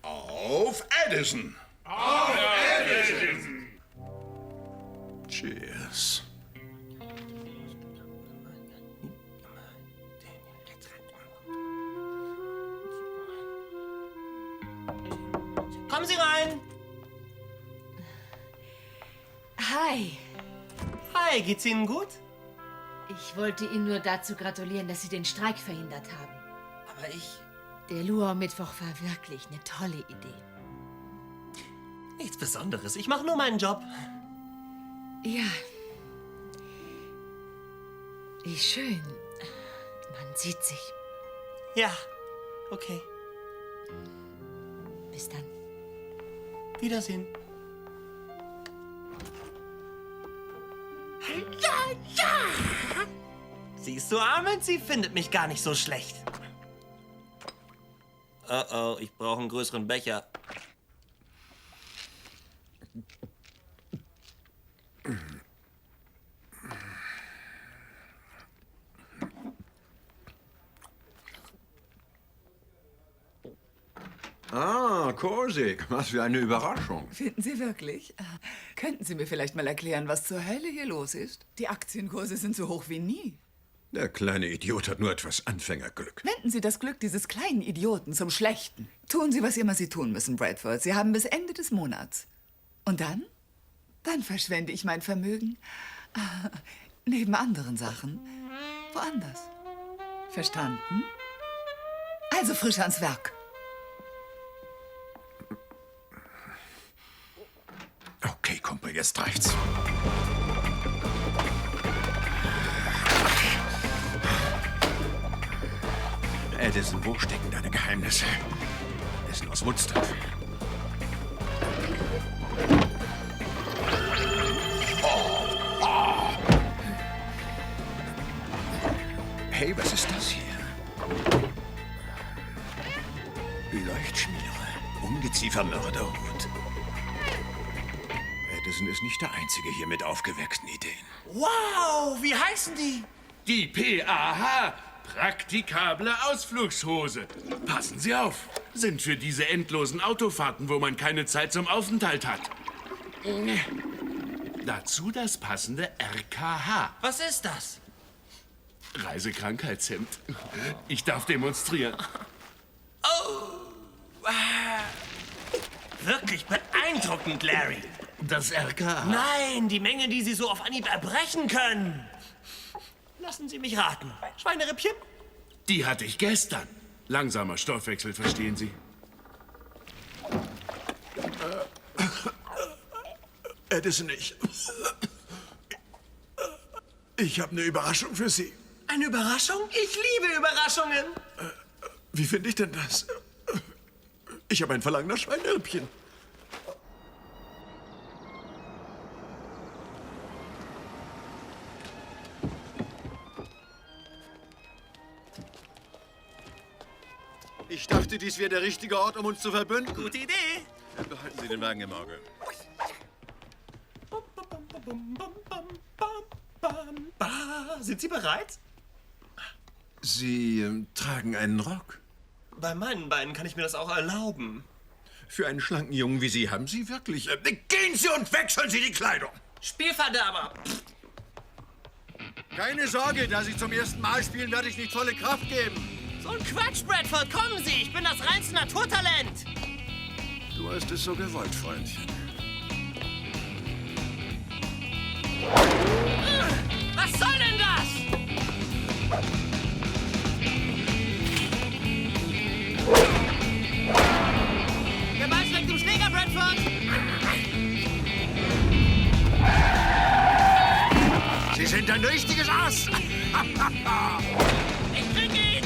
A: Auf Edison!
N: Auf Edison!
J: Cheers.
B: Kommen Sie rein.
P: Hi.
B: Hi, geht's Ihnen gut?
P: Ich wollte Ihnen nur dazu gratulieren, dass Sie den Streik verhindert haben.
B: Aber ich...
P: Der Luau-Mittwoch war wirklich eine tolle Idee.
B: Nichts Besonderes. Ich mache nur meinen Job.
P: Ja. Wie schön. Man sieht sich.
B: Ja, okay.
P: Bis dann.
B: Wiedersehen.
N: Ja, ja!
B: Siehst du, Armin, sie findet mich gar nicht so schlecht. Oh, ich brauche einen größeren Becher.
L: Ah, Korsig, was für eine Überraschung.
C: Finden Sie wirklich? Könnten Sie mir vielleicht mal erklären, was zur Hölle hier los ist? Die Aktienkurse sind so hoch wie nie.
L: Der kleine Idiot hat nur etwas Anfängerglück.
C: Wenden Sie das Glück dieses kleinen Idioten zum Schlechten. Tun Sie, was immer Sie tun müssen, Bradford. Sie haben bis Ende des Monats. Und dann? Dann verschwende ich mein Vermögen. Neben anderen Sachen. Woanders. Verstanden? Also frisch ans Werk.
L: Okay, Kumpel, jetzt reicht's. Edison, wo stecken deine Geheimnisse? Edison aus Woodstock. Hey, was ist das hier? Leuchtschmiere, Ungeziefermörderhut. Edison ist nicht der Einzige hier mit aufgeweckten Ideen.
B: Wow, wie heißen die?
S: Die PAH, praktikable Ausflugshose. Passen Sie auf, sind für diese endlosen Autofahrten, wo man keine Zeit zum Aufenthalt hat. Dazu das passende RKH.
B: Was ist das?
S: Reisekrankheitshemd. Ich darf demonstrieren.
B: Oh, wirklich beeindruckend, Larry.
S: Das RKH?
B: Nein, die Menge, die Sie so auf Anhieb erbrechen können. Lassen Sie mich raten. Schweinerippchen?
S: Die hatte ich gestern. Langsamer Stoffwechsel, verstehen Sie?
L: Edison, ich habe eine Überraschung für Sie.
B: Eine Überraschung? Ich liebe Überraschungen.
L: Wie finde ich denn das? Ich habe ein Verlangen nach Schweinerippchen.
O: Ich dachte, dies wäre der richtige Ort, um uns zu verbünden.
B: Gute Idee.
O: Dann behalten Sie den Wagen im Auge.
B: Sind Sie bereit?
L: Sie tragen einen Rock.
B: Bei meinen Beinen kann ich mir das auch erlauben.
L: Für einen schlanken Jungen wie Sie haben Sie wirklich... Gehen Sie und wechseln Sie die Kleidung!
B: Spielverderber!
O: Keine Sorge, da Sie zum ersten Mal spielen, werde ich nicht volle Kraft geben.
B: So ein Quatsch, Bradford, kommen Sie! Ich bin das reinste Naturtalent!
L: Du hast es so gewollt, Freundchen.
B: Was soll denn das? Der Ball schlägt zum Schläger, Bradford!
N: sind ein richtiges Ass.
B: Ich krieg ihn!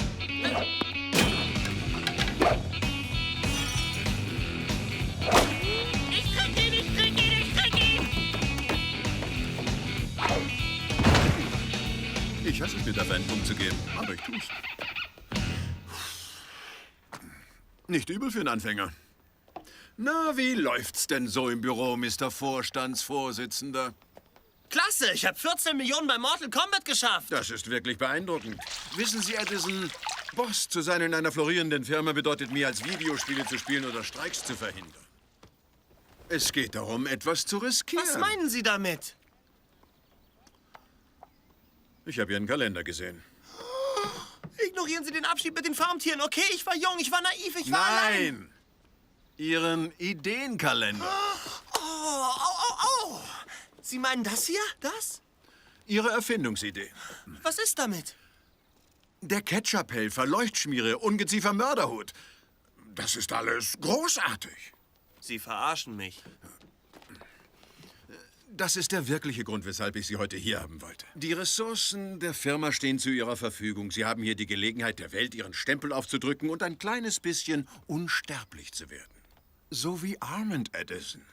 B: Ich krieg ihn, ich krieg ihn, ich krieg ihn!
J: Ich hasse es, mit der Band umzugehen, aber ich tu's. Nicht übel für einen Anfänger. Na, wie läuft's denn so im Büro, Mr. Vorstandsvorsitzender?
B: Klasse, ich habe 14 Millionen bei Mortal Kombat geschafft.
J: Das ist wirklich beeindruckend. Wissen Sie, Edison, Boss zu sein in einer florierenden Firma bedeutet mehr als Videospiele zu spielen oder Streiks zu verhindern. Es geht darum, etwas zu riskieren.
B: Was meinen Sie damit?
J: Ich habe Ihren Kalender gesehen.
B: Ignorieren Sie den Abschied mit den Farmtieren, okay? Ich war jung, ich war naiv, ich war allein.
J: Nein! Ihren Ideenkalender.
B: Oh. Sie meinen das hier? Das?
J: Ihre Erfindungsidee.
B: Was ist damit?
J: Der Ketchup-Helfer, Leuchtschmiere, Ungeziefer Mörderhut. Das ist alles großartig.
B: Sie verarschen mich.
J: Das ist der wirkliche Grund, weshalb ich Sie heute hier haben wollte. Die Ressourcen der Firma stehen zu Ihrer Verfügung. Sie haben hier die Gelegenheit, der Welt Ihren Stempel aufzudrücken und ein kleines bisschen unsterblich zu werden. So wie Armand Edison.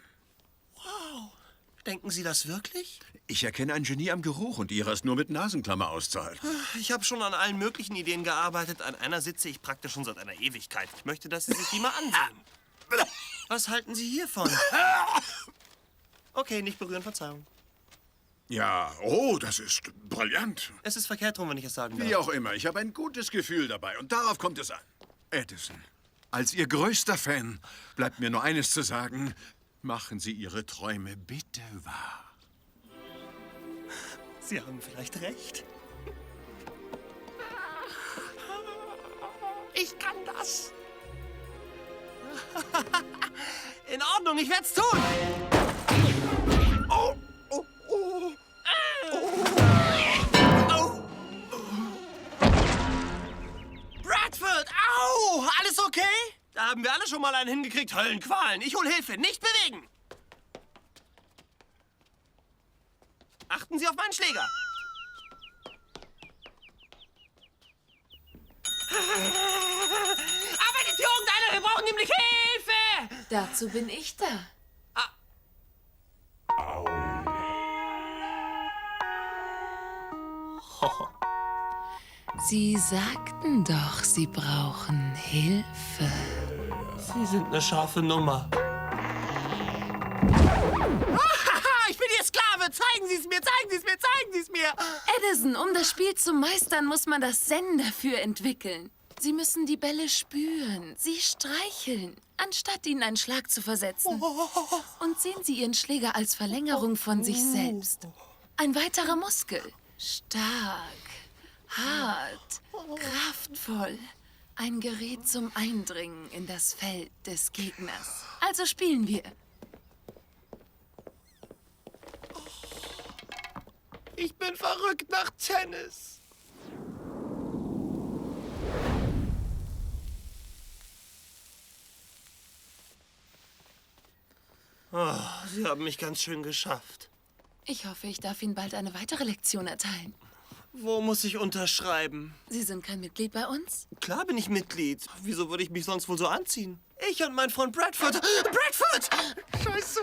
B: Wow. Denken Sie das wirklich?
J: Ich erkenne ein Genie am Geruch und Ihrer ist nur mit Nasenklammer auszuhalten.
B: Ich habe schon an allen möglichen Ideen gearbeitet. An einer sitze ich praktisch schon seit einer Ewigkeit. Ich möchte, dass Sie sich die mal ansehen. Was halten Sie hiervon? Okay, nicht berühren, Verzeihung.
J: Ja, oh, das ist brillant.
B: Es ist verkehrt rum, wenn ich es sagen darf.
J: Wie auch immer, ich habe ein gutes Gefühl dabei und darauf kommt es an. Edison, als Ihr größter Fan bleibt mir nur eines zu sagen. Machen Sie Ihre Träume bitte wahr.
B: Sie haben vielleicht recht. Ich kann das. In Ordnung, ich werde es tun. Oh. Bradford, au! Alles okay? Da haben wir alle schon mal einen hingekriegt. Höllenqualen. Ich hol Hilfe. Nicht bewegen. Achten Sie auf meinen Schläger. Arbeitet hier irgendeiner? Wir brauchen nämlich Hilfe!
P: Dazu bin ich da. Sie sagten doch, Sie brauchen Hilfe.
B: Sie sind eine scharfe Nummer. Ich bin Ihr Sklave! Zeigen Sie es mir, zeigen Sie es mir, zeigen Sie es mir!
R: Edison, um das Spiel zu meistern, muss man das Zen dafür entwickeln. Sie müssen die Bälle spüren, sie streicheln, anstatt ihnen einen Schlag zu versetzen. Und sehen Sie Ihren Schläger als Verlängerung von sich selbst. Ein weiterer Muskel. Stark, hart, kraftvoll. Ein Gerät zum Eindringen in das Feld des Gegners. Also spielen wir.
B: Ich bin verrückt nach Tennis. Oh, Sie haben mich ganz schön geschafft.
R: Ich hoffe, ich darf Ihnen bald eine weitere Lektion erteilen.
B: Wo muss ich unterschreiben?
R: Sie sind kein Mitglied bei uns?
B: Klar bin ich Mitglied. Wieso würde ich mich sonst wohl so anziehen? Ich und mein Freund Bradford. Bradford! Scheiße!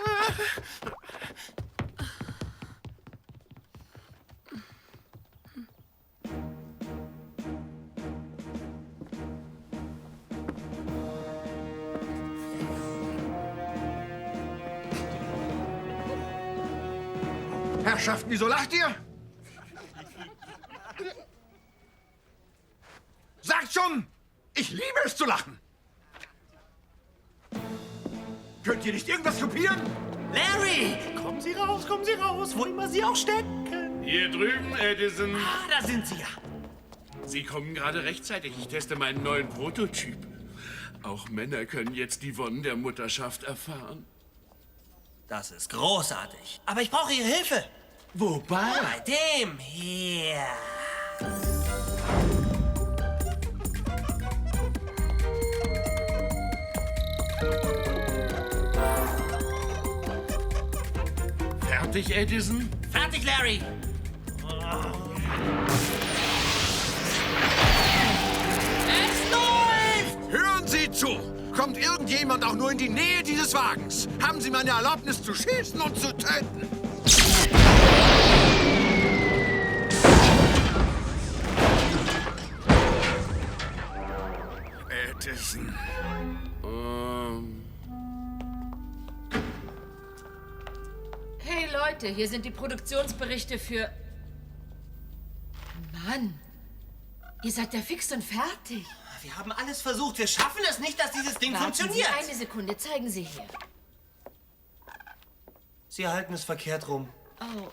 L: Herrschaften, wieso lacht ihr? Sagt schon! Ich liebe es zu lachen! Könnt ihr nicht irgendwas kopieren?
B: Larry! Kommen Sie raus, wo immer Sie auch stecken.
S: Hier drüben, Edison.
B: Ah, da sind Sie ja.
S: Sie kommen gerade rechtzeitig. Ich teste meinen neuen Prototyp. Auch Männer können jetzt die Wonnen der Mutterschaft erfahren.
B: Das ist großartig. Aber ich brauche Ihre Hilfe.
L: Wobei?
B: Bei dem hier.
S: Fertig, Edison?
B: Fertig, Larry. Oh.
L: Kommt irgendjemand auch nur in die Nähe dieses Wagens, haben Sie meine Erlaubnis zu schießen und zu töten.
S: Edison.
P: Hey Leute, hier sind die Produktionsberichte für... Mann, ihr seid ja fix und fertig.
B: Wir haben alles versucht. Wir schaffen es nicht, dass dieses Ding
P: Warten
B: funktioniert.
P: Sie eine Sekunde, zeigen Sie hier.
B: Sie halten es verkehrt rum.
P: Oh,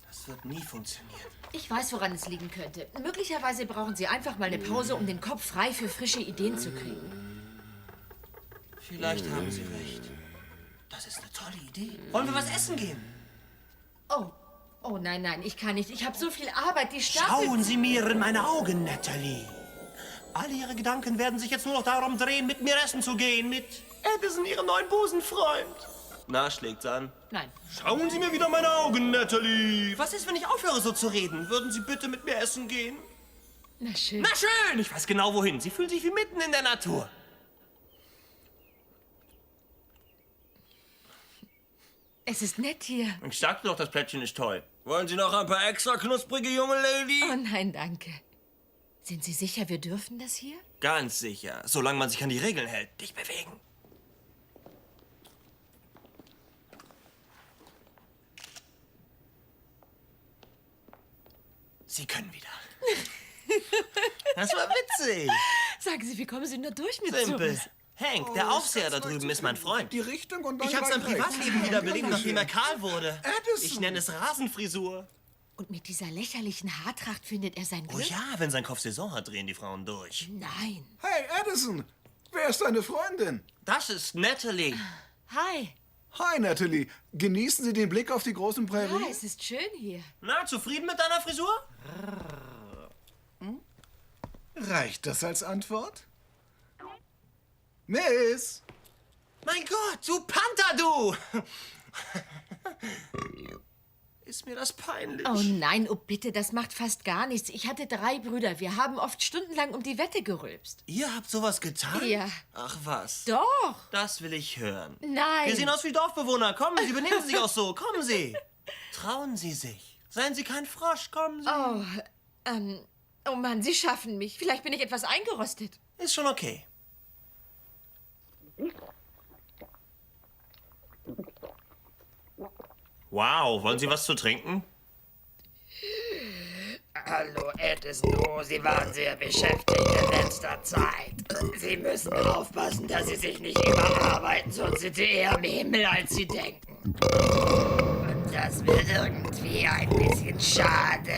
B: Das wird nie funktionieren.
P: ich weiß, woran es liegen könnte. Möglicherweise brauchen Sie einfach mal eine Pause, um den Kopf frei für frische Ideen zu kriegen.
B: Vielleicht haben Sie recht. Das ist eine tolle Idee. Wollen wir was essen gehen?
P: Oh nein, nein, ich kann nicht. Ich habe so viel Arbeit, die Staffel...
B: Schauen Sie mir in meine Augen, Natalie. Alle Ihre Gedanken werden sich jetzt nur noch darum drehen, mit mir essen zu gehen. Mit Edison, Ihrem neuen Busenfreund. Na, schlägt's an.
P: Nein.
B: Schauen Sie mir wieder in meine Augen, Natalie. Was ist, wenn ich aufhöre, so zu reden? Würden Sie bitte mit mir essen gehen?
P: Na schön.
B: Na schön, ich weiß genau wohin. Sie fühlen sich wie mitten in der Natur.
P: Es ist nett hier.
B: Ich sagte doch, das Plättchen ist toll. Wollen Sie noch ein paar extra knusprige junge Lady?
P: Oh nein, danke. Sind Sie sicher, wir dürfen das hier?
B: Ganz sicher, solange man sich an die Regeln hält. Dich bewegen. Sie können wieder. Das war witzig.
P: Sagen Sie, wie kommen Sie nur durch mit
B: Simpel.
P: sowas?
B: Hank, der Aufseher da drüben ist mein Freund.
L: Die Richtung und dann
B: Ich habe sein
L: gleich rechts.
B: Privatleben wiederbelebt, nachdem er kahl wurde.
L: Edison.
B: Ich nenne es Rasenfrisur.
P: Und mit dieser lächerlichen Haartracht findet er sein
B: Oh
P: Glück?
B: ja, wenn sein Kopf Saison hat, drehen die Frauen durch.
P: Nein.
Q: Hey, Edison, wer ist deine Freundin?
B: Das ist Natalie.
P: Hi.
Q: Hi, Natalie. Genießen Sie den Blick auf die großen
P: Ja,
Q: Prärien?
P: es ist schön hier.
B: Na, zufrieden mit deiner Frisur?
Q: Reicht das als Antwort? Miss!
B: Mein Gott, du Panther, du! Ist mir das peinlich.
P: Oh nein, oh bitte, das macht fast gar nichts. Ich hatte 3 Brüder. Wir haben oft stundenlang um die Wette gerülpst.
B: Ihr habt sowas getan?
P: Ja.
B: Ach was.
P: Doch.
B: Das will ich hören.
P: Nein.
B: Wir sehen aus wie Dorfbewohner. Kommen Sie, benehmen Sie sich auch so. Kommen Sie. Trauen Sie sich. Seien Sie kein Frosch. Kommen Sie.
P: Oh Mann, Sie schaffen mich. Vielleicht bin ich etwas eingerostet.
B: Ist schon okay. Wow, wollen Sie was zu trinken?
F: Hallo, Edison. Oh, Sie waren sehr beschäftigt in letzter Zeit. Sie müssen aufpassen, dass Sie sich nicht überarbeiten, sonst sind Sie eher im Himmel, als Sie denken. Und das wird irgendwie ein bisschen schade.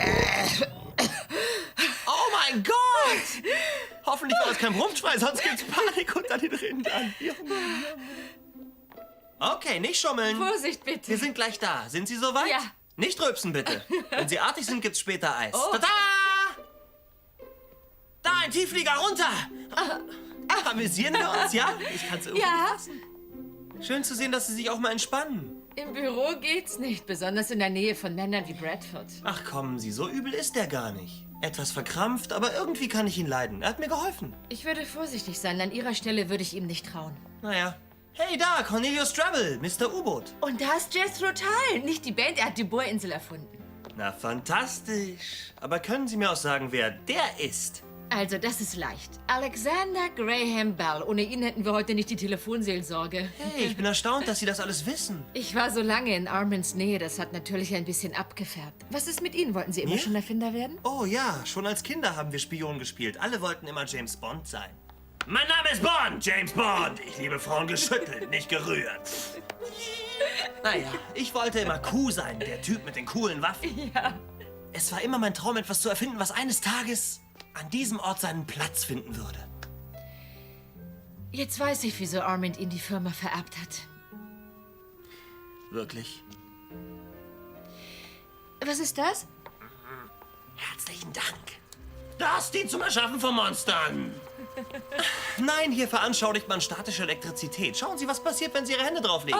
B: Oh mein Gott! Hoffentlich war das kein Brummschrei, sonst gibt's Panik unter den Rindern. Okay, nicht schummeln.
P: Vorsicht, bitte.
B: Wir sind gleich da. Sind Sie soweit?
P: Ja.
B: Nicht rülpsen, bitte. Wenn Sie artig sind, gibt's später Eis.
P: Oh.
B: Tada! Da, ein Tiefflieger, runter! Amüsieren wir uns, ja? Ich kann's irgendwie
P: Ja.
B: fassen. Schön zu sehen, dass Sie sich auch mal entspannen.
P: Im Büro geht's nicht, besonders in der Nähe von Männern wie Bradford.
B: Ach, kommen Sie, so übel ist der gar nicht. Etwas verkrampft, aber irgendwie kann ich ihn leiden. Er hat mir geholfen.
P: Ich würde vorsichtig sein. An Ihrer Stelle würde ich ihm nicht trauen.
B: Naja. Hey, da, Cornelius Treble, Mr. U-Boot.
P: Und da ist Jethro Tull. Nicht die Band, er hat die Bohrinsel erfunden.
B: Na, fantastisch. Aber können Sie mir auch sagen, wer der ist?
P: Also, das ist leicht. Alexander Graham Bell. Ohne ihn hätten wir heute nicht die Telefonseelsorge.
B: Hey, ich bin erstaunt, dass Sie das alles wissen.
P: Ich war so lange in Arminds Nähe, das hat natürlich ein bisschen abgefärbt. Was ist mit Ihnen? Wollten Sie immer schon Erfinder werden?
B: Oh ja, schon als Kinder haben wir Spion gespielt. Alle wollten immer James Bond sein. Mein Name ist Bond, James Bond. Ich liebe Frauen geschüttelt, nicht gerührt. Naja, ich wollte immer Q sein, der Typ mit den coolen Waffen.
P: Ja.
B: Es war immer mein Traum, etwas zu erfinden, was eines Tages an diesem Ort seinen Platz finden würde.
P: Jetzt weiß ich, wieso Armand ihn die Firma vererbt hat.
B: Wirklich?
P: Was ist das?
B: Herzlichen Dank. Das dient zum Erschaffen von Monstern. Nein, hier veranschaulicht man statische Elektrizität. Schauen Sie, was passiert, wenn Sie Ihre Hände drauflegen.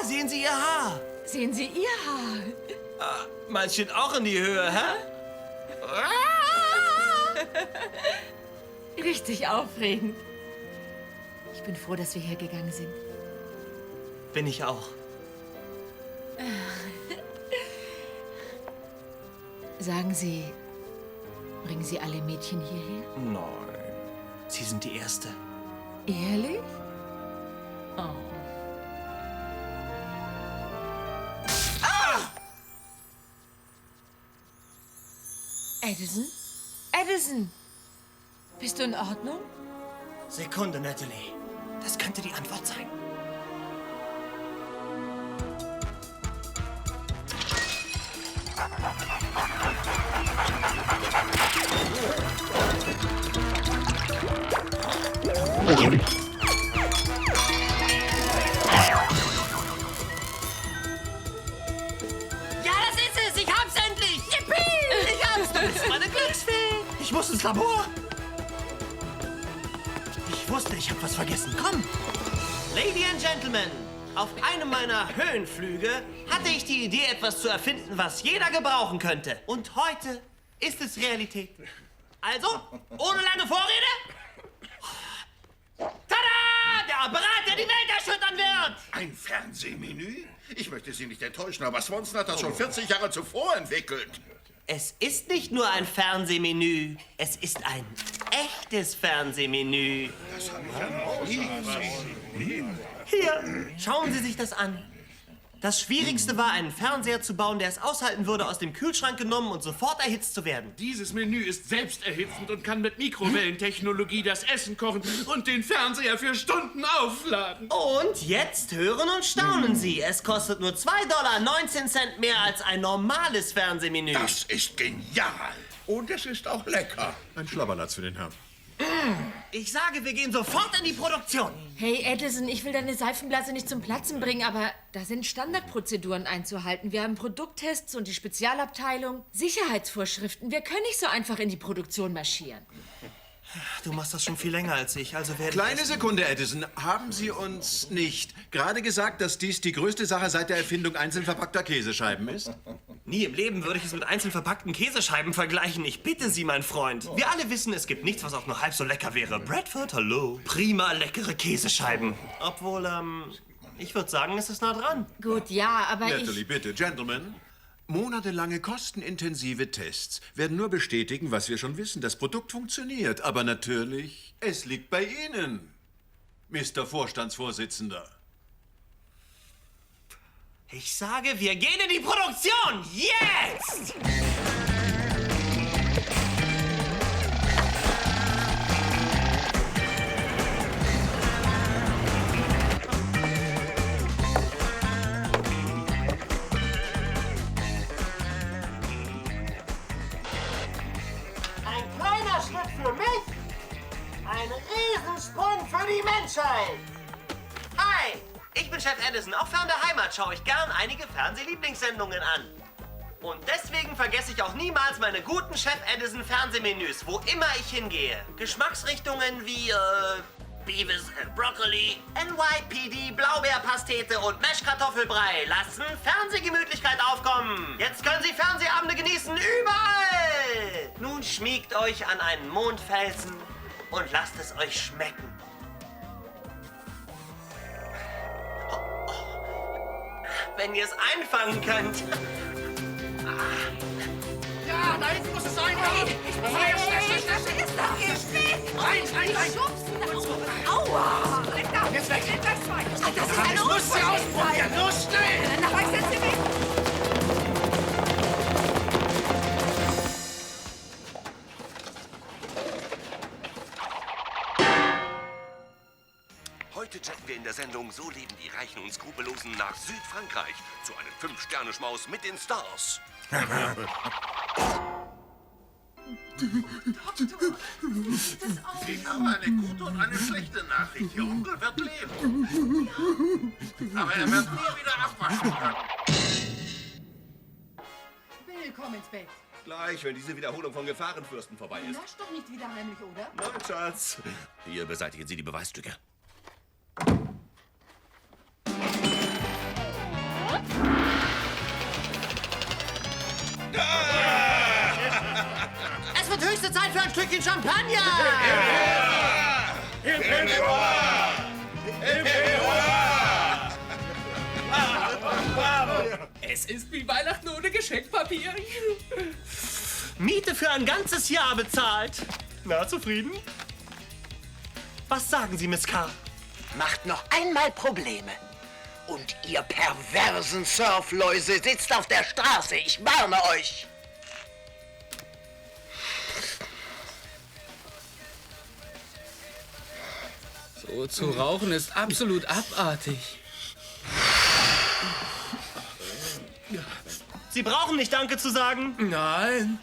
B: Sehen Sie Ihr Haar?
P: Sehen Sie Ihr Haar?
B: Meins steht auch in die Höhe, hä?
P: richtig aufregend. Ich bin froh, dass wir hergegangen sind.
B: Bin ich auch.
P: Sagen Sie, bringen Sie alle Mädchen hierher?
B: Nein. Sie sind die Erste.
P: Ehrlich? Oh. Edison? Edison! Bist du in Ordnung?
B: Sekunde, Natalie. Das könnte die Antwort sein.
I: Ja, das ist es! Ich hab's endlich! Yippie! Ich hab's! Du bist meine Glücksfee!
B: Ich muss ins Labor. Ich wusste, ich habe was vergessen. Komm! Ladies and Gentlemen, auf einem meiner Höhenflüge hatte ich die Idee, etwas zu erfinden, was jeder gebrauchen könnte. Und heute ist es Realität. Also, ohne lange Vorrede. Tada! Der Apparat, der die Welt erschüttern wird!
N: Ein Fernsehmenü? Ich möchte Sie nicht enttäuschen, aber Swanson hat das schon 40 Jahre zuvor entwickelt.
B: Es ist nicht nur ein Fernsehmenü, es ist ein echtes Fernsehmenü.
N: Das habe ich ja noch nie gesehen.
B: Hier, schauen Sie sich das an. Das Schwierigste war, einen Fernseher zu bauen, der es aushalten würde, aus dem Kühlschrank genommen und sofort erhitzt zu werden.
S: Dieses Menü ist selbsterhitzend und kann mit Mikrowellentechnologie das Essen kochen und den Fernseher für Stunden aufladen.
B: Und jetzt hören und staunen Sie. Es kostet nur $2,19 mehr als ein normales Fernsehmenü.
N: Das ist genial. Und es ist auch lecker.
J: Ein Schlabberlatz für den Herrn.
B: Ich sage, wir gehen sofort in die Produktion.
P: Hey Edison, ich will deine Seifenblase nicht zum Platzen bringen, aber da sind Standardprozeduren einzuhalten. Wir haben Produkttests und die Spezialabteilung, Sicherheitsvorschriften. Wir können nicht so einfach in die Produktion marschieren.
B: Du machst das schon viel länger als ich, also werde
Q: Kleine Sekunde, Edison. Haben Sie uns nicht gerade gesagt, dass dies die größte Sache seit der Erfindung einzeln verpackter Käsescheiben ist?
B: Nie im Leben würde ich es mit einzeln verpackten Käsescheiben vergleichen. Ich bitte Sie, mein Freund. Wir alle wissen, es gibt nichts, was auch nur halb so lecker wäre. Bradford, hallo. Prima leckere Käsescheiben. Obwohl, ich würde sagen, es ist nah dran.
P: Gut, ja, aber
J: Natalie, bitte, Gentlemen. Monatelange kostenintensive Tests werden nur bestätigen, was wir schon wissen. Das Produkt funktioniert, aber natürlich, es liegt bei Ihnen, Mr. Vorstandsvorsitzender.
B: Ich sage, wir gehen in die Produktion. Jetzt!
I: Ein kleiner Schritt für mich, ein Riesensprung für die Menschheit.
B: Hi, ich bin Chef Edison. Auch fern der Heimat schaue ich gern einige Fernsehlieblingssendungen an. Und deswegen vergesse ich auch niemals meine guten Chef Edison Fernsehmenüs, wo immer ich hingehe. Geschmacksrichtungen wie, Beavis and Broccoli, NYPD Blaubeerpastete und Mesh-Kartoffelbrei lassen Fernsehgemütlichkeit aufkommen. Jetzt können Sie Fernsehabende genießen überall. Nun schmiegt euch an einen Mondfelsen und lasst es euch schmecken. Wenn ihr es einfangen könnt.
I: Ja, da hinten muss es sein. Ich muss Aua! Jetzt weg! Das ist eine Unverschämtheit!
N: Los, schnell!
I: Nach rechts sind Sie weg!
E: Heute chatten wir in der Sendung So leben die Reichen und Skrupellosen nach Südfrankreich zu einem 5-Sterne-Schmaus mit den Stars.
N: Ich habe eine gute und eine schlechte Nachricht. Ihr Onkel wird leben. Aber er wird nie wieder abwaschen können.
C: Willkommen ins Bett.
E: Gleich, wenn diese Wiederholung von Gefahrenfürsten vorbei ist.
C: Nascht doch nicht wieder heimlich, oder?
E: Nein, Schatz. Hier beseitigen Sie die Beweisstücke.
B: Es wird höchste Zeit für ein Stückchen Champagner!
G: Es ist wie Weihnachten ohne Geschenkpapier.
B: Miete für ein ganzes Jahr bezahlt. Na, zufrieden? Was sagen Sie, Miss K.?
F: Macht noch einmal Probleme. Und ihr perversen Surfläuse sitzt auf der Straße. Ich warne euch.
H: So zu rauchen ist absolut abartig.
B: Sie brauchen nicht Danke zu sagen.
G: Nein.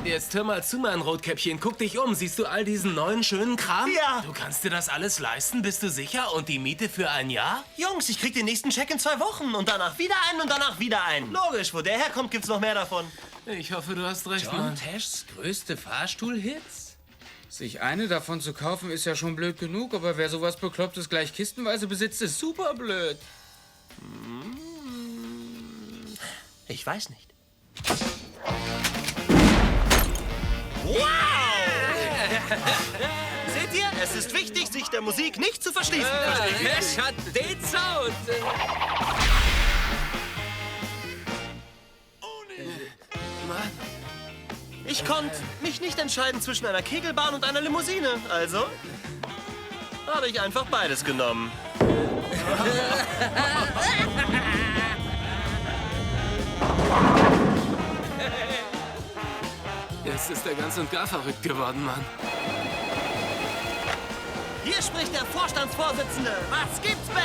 G: Jetzt hör mal zu, mein Rotkäppchen. Guck dich um. Siehst du all diesen neuen, schönen Kram?
B: Ja.
G: Du kannst dir das alles leisten, bist du sicher? Und die Miete für ein Jahr?
B: Jungs, ich krieg den nächsten Scheck in 2 Wochen. Und danach wieder einen und danach wieder einen. Logisch, wo der herkommt, gibt's noch mehr davon.
G: Ich hoffe, du hast recht,
H: John
G: Mann.
H: Tashs größte Fahrstuhlhits? Sich eine davon zu kaufen, ist ja schon blöd genug, aber wer sowas Beklopptes gleich kistenweise besitzt, ist super blöd.
B: Ich weiß nicht. Wow! Seht ihr, es ist wichtig, sich der Musik nicht zu verschließen.
G: Tash hat den Sound.
B: Mann. Ich konnte mich nicht entscheiden zwischen einer Kegelbahn und einer Limousine. Also habe ich einfach beides genommen.
G: Jetzt ist er ganz und gar verrückt geworden, Mann.
B: Hier spricht der Vorstandsvorsitzende. Was gibt's, Bay?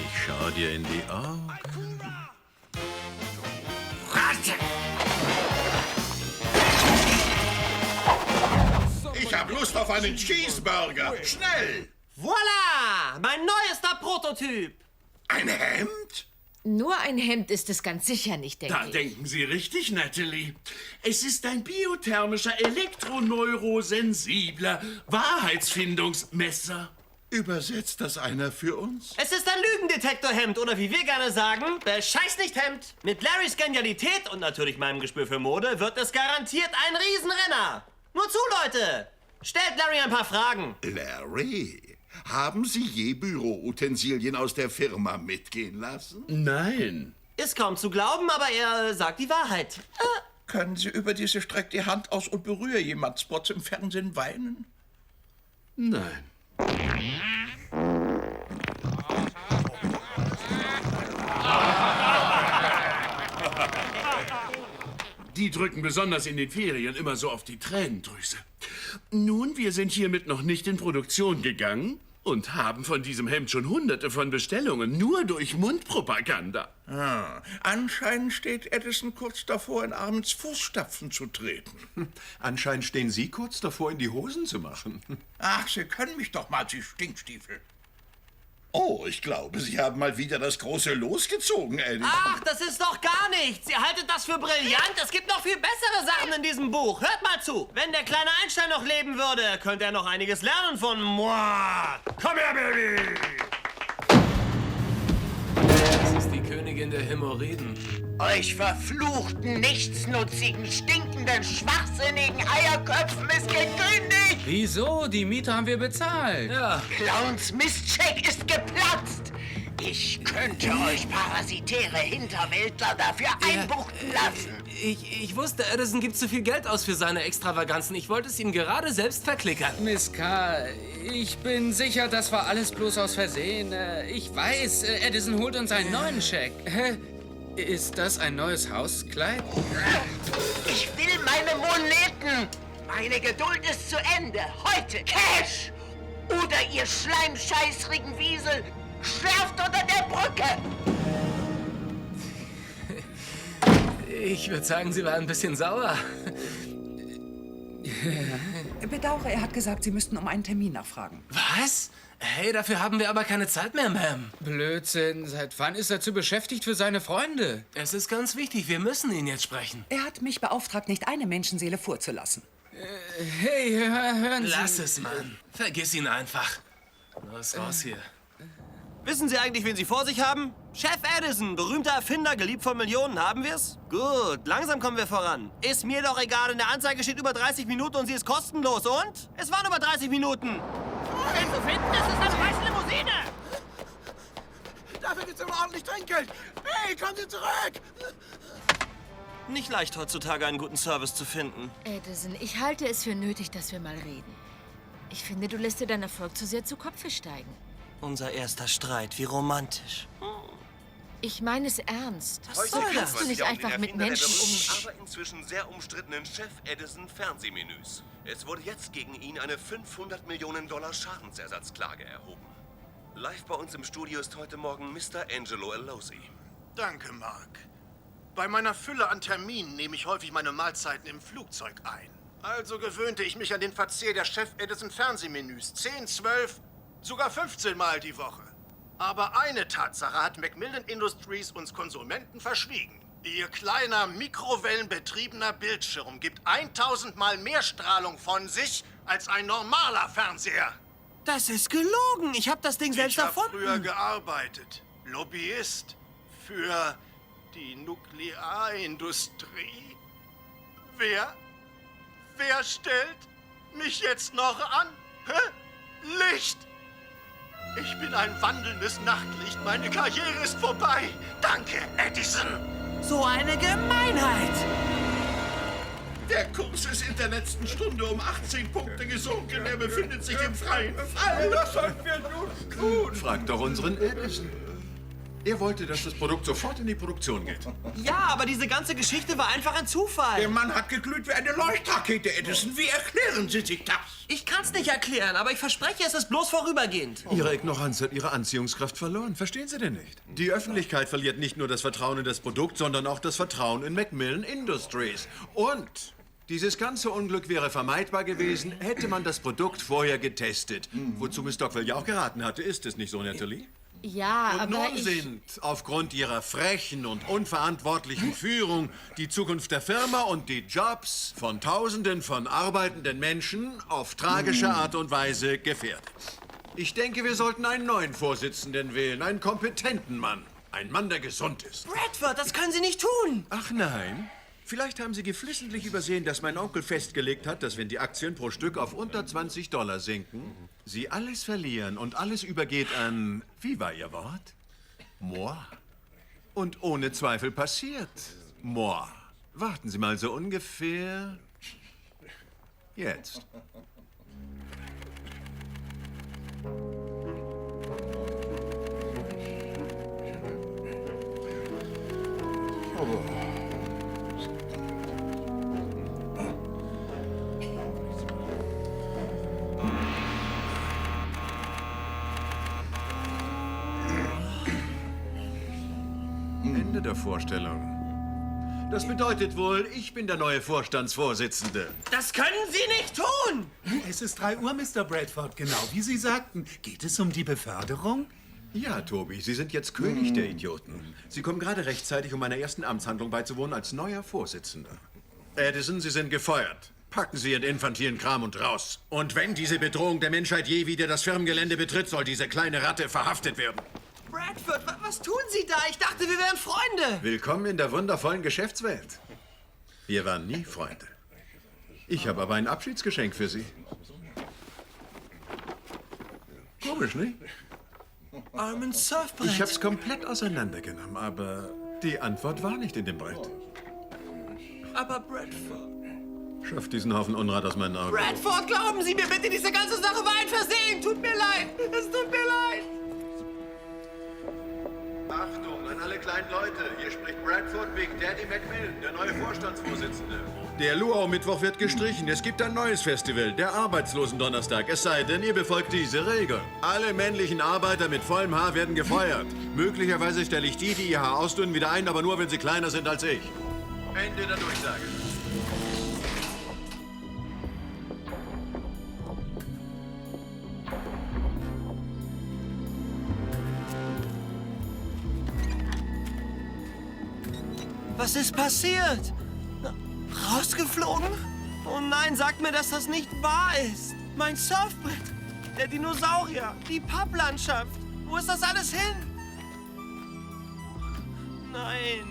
J: Ich schau dir in die Augen.
N: Ich hab Lust auf einen Cheeseburger. Schnell!
B: Voilà! Mein neuester Prototyp.
N: Ein Hemd?
P: Nur ein Hemd ist es ganz sicher nicht, denke
S: Da
P: ich.
S: denken Sie richtig, Natalie. Es ist ein biothermischer, elektroneurosensibler Wahrheitsfindungsmesser.
N: Übersetzt das einer für uns?
B: Es ist ein Lügendetektorhemd oder wie wir gerne sagen, bescheiß nicht Hemd. Mit Larrys Genialität und natürlich meinem Gespür für Mode wird es garantiert ein Riesenrenner. Nur zu, Leute. Stellt Larry ein paar Fragen.
N: Larry, haben Sie je Büroutensilien aus der Firma mitgehen lassen?
S: Nein.
B: Ist kaum zu glauben, aber er sagt die Wahrheit.
T: Können Sie über diese Streck die Hand aus und berühre jemand Spots im Fernsehen weinen?
S: Nein. Die drücken besonders in den Ferien immer so auf die Tränendrüse. Nun, wir sind hiermit noch nicht in Produktion gegangen und haben von diesem Hemd schon Hunderte von Bestellungen, nur durch Mundpropaganda.
T: Ah, anscheinend steht Edison kurz davor, in Arminds Fußstapfen zu treten.
L: Anscheinend stehen Sie kurz davor, in die Hosen zu machen.
T: Ach, Sie können mich doch mal, Sie Stinkstiefel.
N: Oh, ich glaube, Sie haben mal wieder das große Los gezogen, Eddie.
B: Ach, das ist doch gar nichts. Ihr haltet das für brillant. Es gibt noch viel bessere Sachen in diesem Buch. Hört mal zu. Wenn der kleine Einstein noch leben würde, könnte er noch einiges lernen von moi. Komm her, Baby.
G: Das ist die Königin der Hämorrhoiden.
F: Euch verfluchten, nichtsnutzigen, stinkenden, schwachsinnigen Eierköpfen ist gekündigt!
H: Wieso? Die Miete haben wir bezahlt.
G: Ja.
F: Clowns Mistcheck ist geplatzt! Ich könnte euch parasitäre Hinterwäldler dafür einbuchten lassen!
G: Ich wusste, Edison gibt zu viel Geld aus für seine Extravaganzen. Ich wollte es ihm gerade selbst verklickern.
H: Miss K., ich bin sicher, das war alles bloß aus Versehen. Ich weiß, Edison holt uns einen neuen Scheck. Hä? Ist das ein neues Hauskleid?
F: Ich will meine Moneten! Meine Geduld ist zu Ende! Heute Cash! Oder ihr schleimscheißrigen Wiesel schlaft unter der Brücke!
G: Ich würde sagen, sie war ein bisschen sauer.
U: Bedauere, er hat gesagt, Sie müssten um einen Termin nachfragen.
G: Was? Hey, dafür haben wir aber keine Zeit mehr, Ma'am.
H: Blödsinn. Seit wann ist er zu beschäftigt für seine Freunde?
G: Es ist ganz wichtig. Wir müssen ihn jetzt sprechen.
U: Er hat mich beauftragt, nicht eine Menschenseele vorzulassen.
H: Hey, hören Sie...
G: Lass es, Mann. Vergiss ihn einfach. Los, raus hier.
B: Wissen Sie eigentlich, wen Sie vor sich haben? Chef Edison, berühmter Erfinder, geliebt von Millionen. Haben wir's? Gut, langsam kommen wir voran. Ist mir doch egal, in der Anzeige steht über 30 Minuten und sie ist kostenlos. Und? Es waren über 30 Minuten.
I: Den zu finden, das ist eine weiße Limousine.
T: Dafür gibt's immer ordentlich Trinkgeld. Hey, kommen Sie zurück!
B: Nicht leicht heutzutage einen guten Service zu finden.
P: Edison, ich halte es für nötig, dass wir mal reden. Ich finde, du lässt dir deinen Erfolg zu sehr zu Kopfe steigen.
B: Unser erster Streit, wie romantisch.
P: Ich meine es ernst.
B: Was
P: So
B: soll
P: kannst
B: das?
P: du nicht einfach mit Menschen
E: aber inzwischen sehr umstrittenen Chef Edison Fernsehmenüs. Es wurde jetzt gegen ihn eine 500 Millionen $ Schadensersatzklage erhoben. Live bei uns im Studio ist heute Morgen Mr. Angelo Alosi.
T: Danke, Mark. Bei meiner Fülle an Terminen nehme ich häufig meine Mahlzeiten im Flugzeug ein. Also gewöhnte ich mich an den Verzehr der Chef Edison Fernsehmenüs 10, 12, sogar 15 Mal die Woche. Aber eine Tatsache hat Macmillan Industries uns Konsumenten verschwiegen. Ihr kleiner, mikrowellenbetriebener Bildschirm gibt 1000 Mal mehr Strahlung von sich als ein normaler Fernseher.
B: Das ist gelogen. Ich habe das Ding selbst erfunden.
T: Ich habe früher gearbeitet. Lobbyist für die Nuklearindustrie. Wer stellt mich jetzt noch an? Hä? Licht! Ich bin ein wandelndes Nachtlicht. Meine Karriere ist vorbei. Danke, Edison.
B: So eine Gemeinheit.
N: Der Kurs ist in der letzten Stunde um 18 Punkte gesunken. Er befindet sich im freien Fall.
L: Was sollen wir nun tun? Frag doch unseren Edison. Er wollte, dass das Produkt sofort in die Produktion geht.
B: Ja, aber diese ganze Geschichte war einfach ein Zufall.
N: Der Mann hat geglüht wie eine Leuchtrakete, Edison. Wie erklären Sie sich das?
B: Ich kann's nicht erklären, aber ich verspreche, es ist bloß vorübergehend.
L: Ihre Ignoranz hat ihre Anziehungskraft verloren. Verstehen Sie denn nicht? Die Öffentlichkeit verliert nicht nur das Vertrauen in das Produkt, sondern auch das Vertrauen in Macmillan Industries. Und dieses ganze Unglück wäre vermeidbar gewesen, hätte man das Produkt vorher getestet. Wozu Miss Stockwell ja auch geraten hatte. Ist es nicht so, Natalie?
P: Ja,
L: Und
P: aber
L: nun sind aufgrund ihrer frechen und unverantwortlichen Führung die Zukunft der Firma und die Jobs von Tausenden von arbeitenden Menschen auf tragische Art und Weise gefährdet. Ich denke, wir sollten einen neuen Vorsitzenden wählen, einen kompetenten Mann. Ein Mann, der gesund ist.
B: Bradford, das können Sie nicht tun.
L: Ach nein? Vielleicht haben Sie geflissentlich übersehen, dass mein Onkel festgelegt hat, dass wenn die Aktien pro Stück auf unter $20 sinken, Sie alles verlieren und alles übergeht an, wie war Ihr Wort? Moi. Und ohne Zweifel passiert moi. Warten Sie mal, so ungefähr jetzt. Ende der Vorstellung. Das bedeutet wohl, ich bin der neue Vorstandsvorsitzende.
B: Das können Sie nicht tun!
K: Es ist 3 Uhr, Mr. Bradford, genau wie Sie sagten. Geht es um die Beförderung?
L: Ja, Toby, Sie sind jetzt König der Idioten. Sie kommen gerade rechtzeitig, um meiner ersten Amtshandlung beizuwohnen als neuer Vorsitzender. Edison, Sie sind gefeuert. Packen Sie Ihren infantilen Kram und raus. Und wenn diese Bedrohung der Menschheit je wieder das Firmengelände betritt, soll diese kleine Ratte verhaftet werden.
B: Bradford, was tun Sie da? Ich dachte, wir wären Freunde.
L: Willkommen in der wundervollen Geschäftswelt. Wir waren nie Freunde. Ich habe aber ein Abschiedsgeschenk für Sie. Komisch, nicht?
B: Ein Surfbrett.
L: Ich hab's komplett auseinandergenommen, aber die Antwort war nicht in dem Brett.
B: Aber Bradford...
L: Schaff diesen Haufen Unrat aus meinen Augen.
B: Bradford, glauben Sie mir bitte, diese ganze Sache war ein Versehen. Tut mir leid. Es tut mir leid.
L: Achtung an alle kleinen Leute. Hier spricht Bradford Big Daddy Macmillan, der neue Vorstandsvorsitzende. Der Luau-Mittwoch wird gestrichen. Es gibt ein neues Festival, der Arbeitslosen-Donnerstag. Es sei denn, ihr befolgt diese Regel. Alle männlichen Arbeiter mit vollem Haar werden gefeuert. Möglicherweise stelle ich die ihr Haar ausdünnen, wieder ein, aber nur, wenn sie kleiner sind als ich. Ende der Durchsage.
B: Was ist passiert? Rausgeflogen? Oh nein, sag mir, dass das nicht wahr ist. Mein Surfbrett, der Dinosaurier, die Papplandschaft. Wo ist das alles hin? Nein.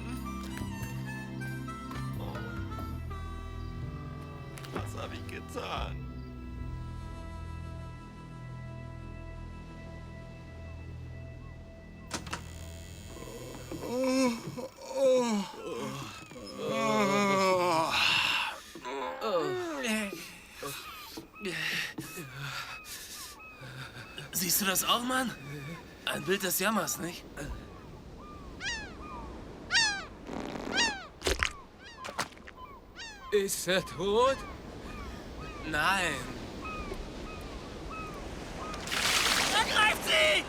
B: Oh. Was habe ich getan?
G: Siehst du das auch, Mann? Ein Bild des Jammers, nicht?
H: Ist er tot?
G: Nein.
B: Ergreift sie!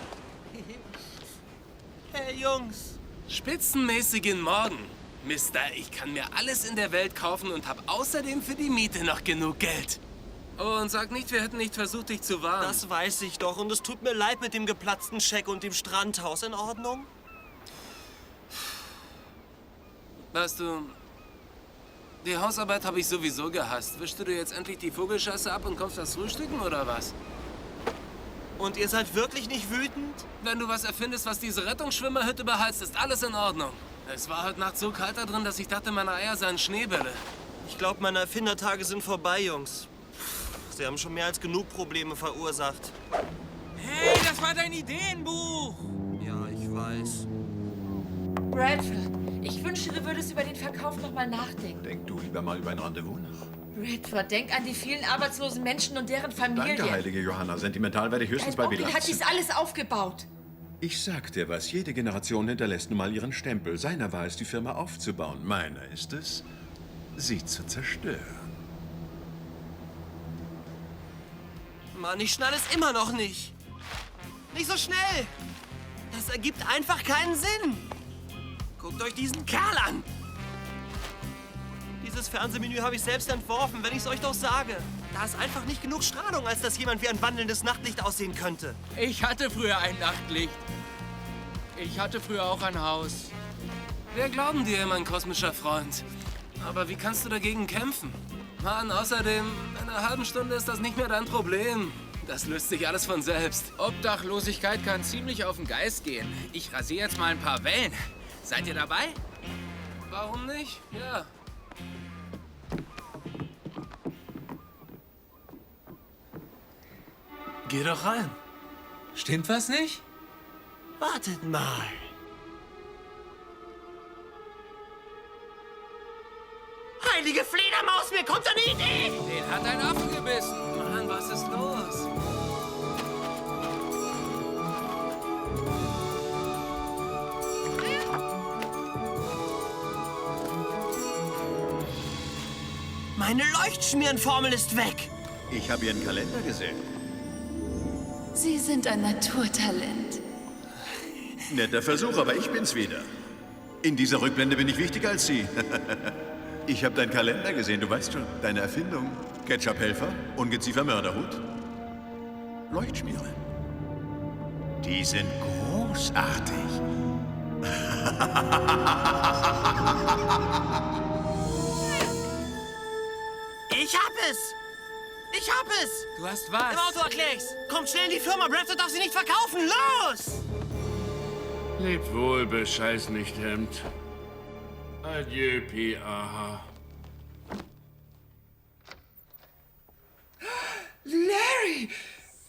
B: Hey, Jungs.
G: Spitzenmäßigen Morgen. Mister, ich kann mir alles in der Welt kaufen und habe außerdem für die Miete noch genug Geld. Und sag nicht, wir hätten nicht versucht, dich zu warnen.
B: Das weiß ich doch. Und es tut mir leid mit dem geplatzten Scheck und dem Strandhaus. In Ordnung?
G: Weißt du, die Hausarbeit habe ich sowieso gehasst. Wischst du dir jetzt endlich die Vogelscheiße ab und kommst das frühstücken, oder was?
B: Und ihr seid wirklich nicht wütend?
G: Wenn du was erfindest, was diese Rettungsschwimmerhütte beheizt, ist alles in Ordnung. Es war heute Nacht so kalt da drin, dass ich dachte, meine Eier seien Schneebälle.
B: Ich glaube, meine Erfindertage sind vorbei, Jungs. Sie haben schon mehr als genug Probleme verursacht.
H: Hey, das war dein Ideenbuch!
B: Ja, ich weiß.
P: Bradford, ich wünschte, du würdest über den Verkauf noch mal nachdenken.
J: Denk du lieber mal über ein Rendezvous nach.
P: Bradford, denk an die vielen arbeitslosen Menschen und deren Familien.
J: Danke, heilige Johanna. Sentimental werde ich höchstens bei
P: Dein Onkel
J: Bilanz.
P: hat dies alles aufgebaut.
J: Ich sag dir was, jede Generation hinterlässt nun mal ihren Stempel. Seiner war es, die Firma aufzubauen. Meiner ist es, sie zu zerstören.
B: Mann, ich schnall es immer noch nicht. Nicht so schnell. Das ergibt einfach keinen Sinn. Guckt euch diesen Kerl an. Dieses Fernsehmenü habe ich selbst entworfen, wenn ich es euch doch sage. Da ist einfach nicht genug Strahlung, als dass jemand wie ein wandelndes Nachtlicht aussehen könnte.
H: Ich hatte früher ein Nachtlicht. Ich hatte früher auch ein Haus.
G: Wir glauben dir, mein kosmischer Freund. Aber wie kannst du dagegen kämpfen? Mann, außerdem, in einer halben Stunde ist das nicht mehr dein Problem. Das löst sich alles von selbst.
H: Obdachlosigkeit kann ziemlich auf den Geist gehen. Ich rasiere jetzt mal ein paar Wellen. Seid ihr dabei?
G: Warum nicht? Ja. Geh doch rein.
H: Stimmt was nicht?
B: Wartet mal. Heilige Fledermaus, mir kommt eine Idee!
H: Den hat ein Affe gebissen.
G: Mann, was ist los?
B: Meine Leuchtschmierenformel ist weg.
J: Ich habe Ihren Kalender gesehen.
R: Sie sind ein Naturtalent.
J: Netter Versuch, aber ich bin's wieder. In dieser Rückblende bin ich wichtiger als Sie. Ich habe deinen Kalender gesehen, du weißt schon. Deine Erfindung. Ketchup-Helfer, Ungeziefer-Mörderhut. Leuchtschmiere. Die sind großartig.
B: Ich hab es! Ich hab es!
H: Du hast was?
B: Im Auto erklär ich's. Kommt schnell in die Firma, Bradford darf sie nicht verkaufen. Los!
S: Lebt wohl, bescheiß nicht, Hemd. Adieu, P.A.H.
C: Larry,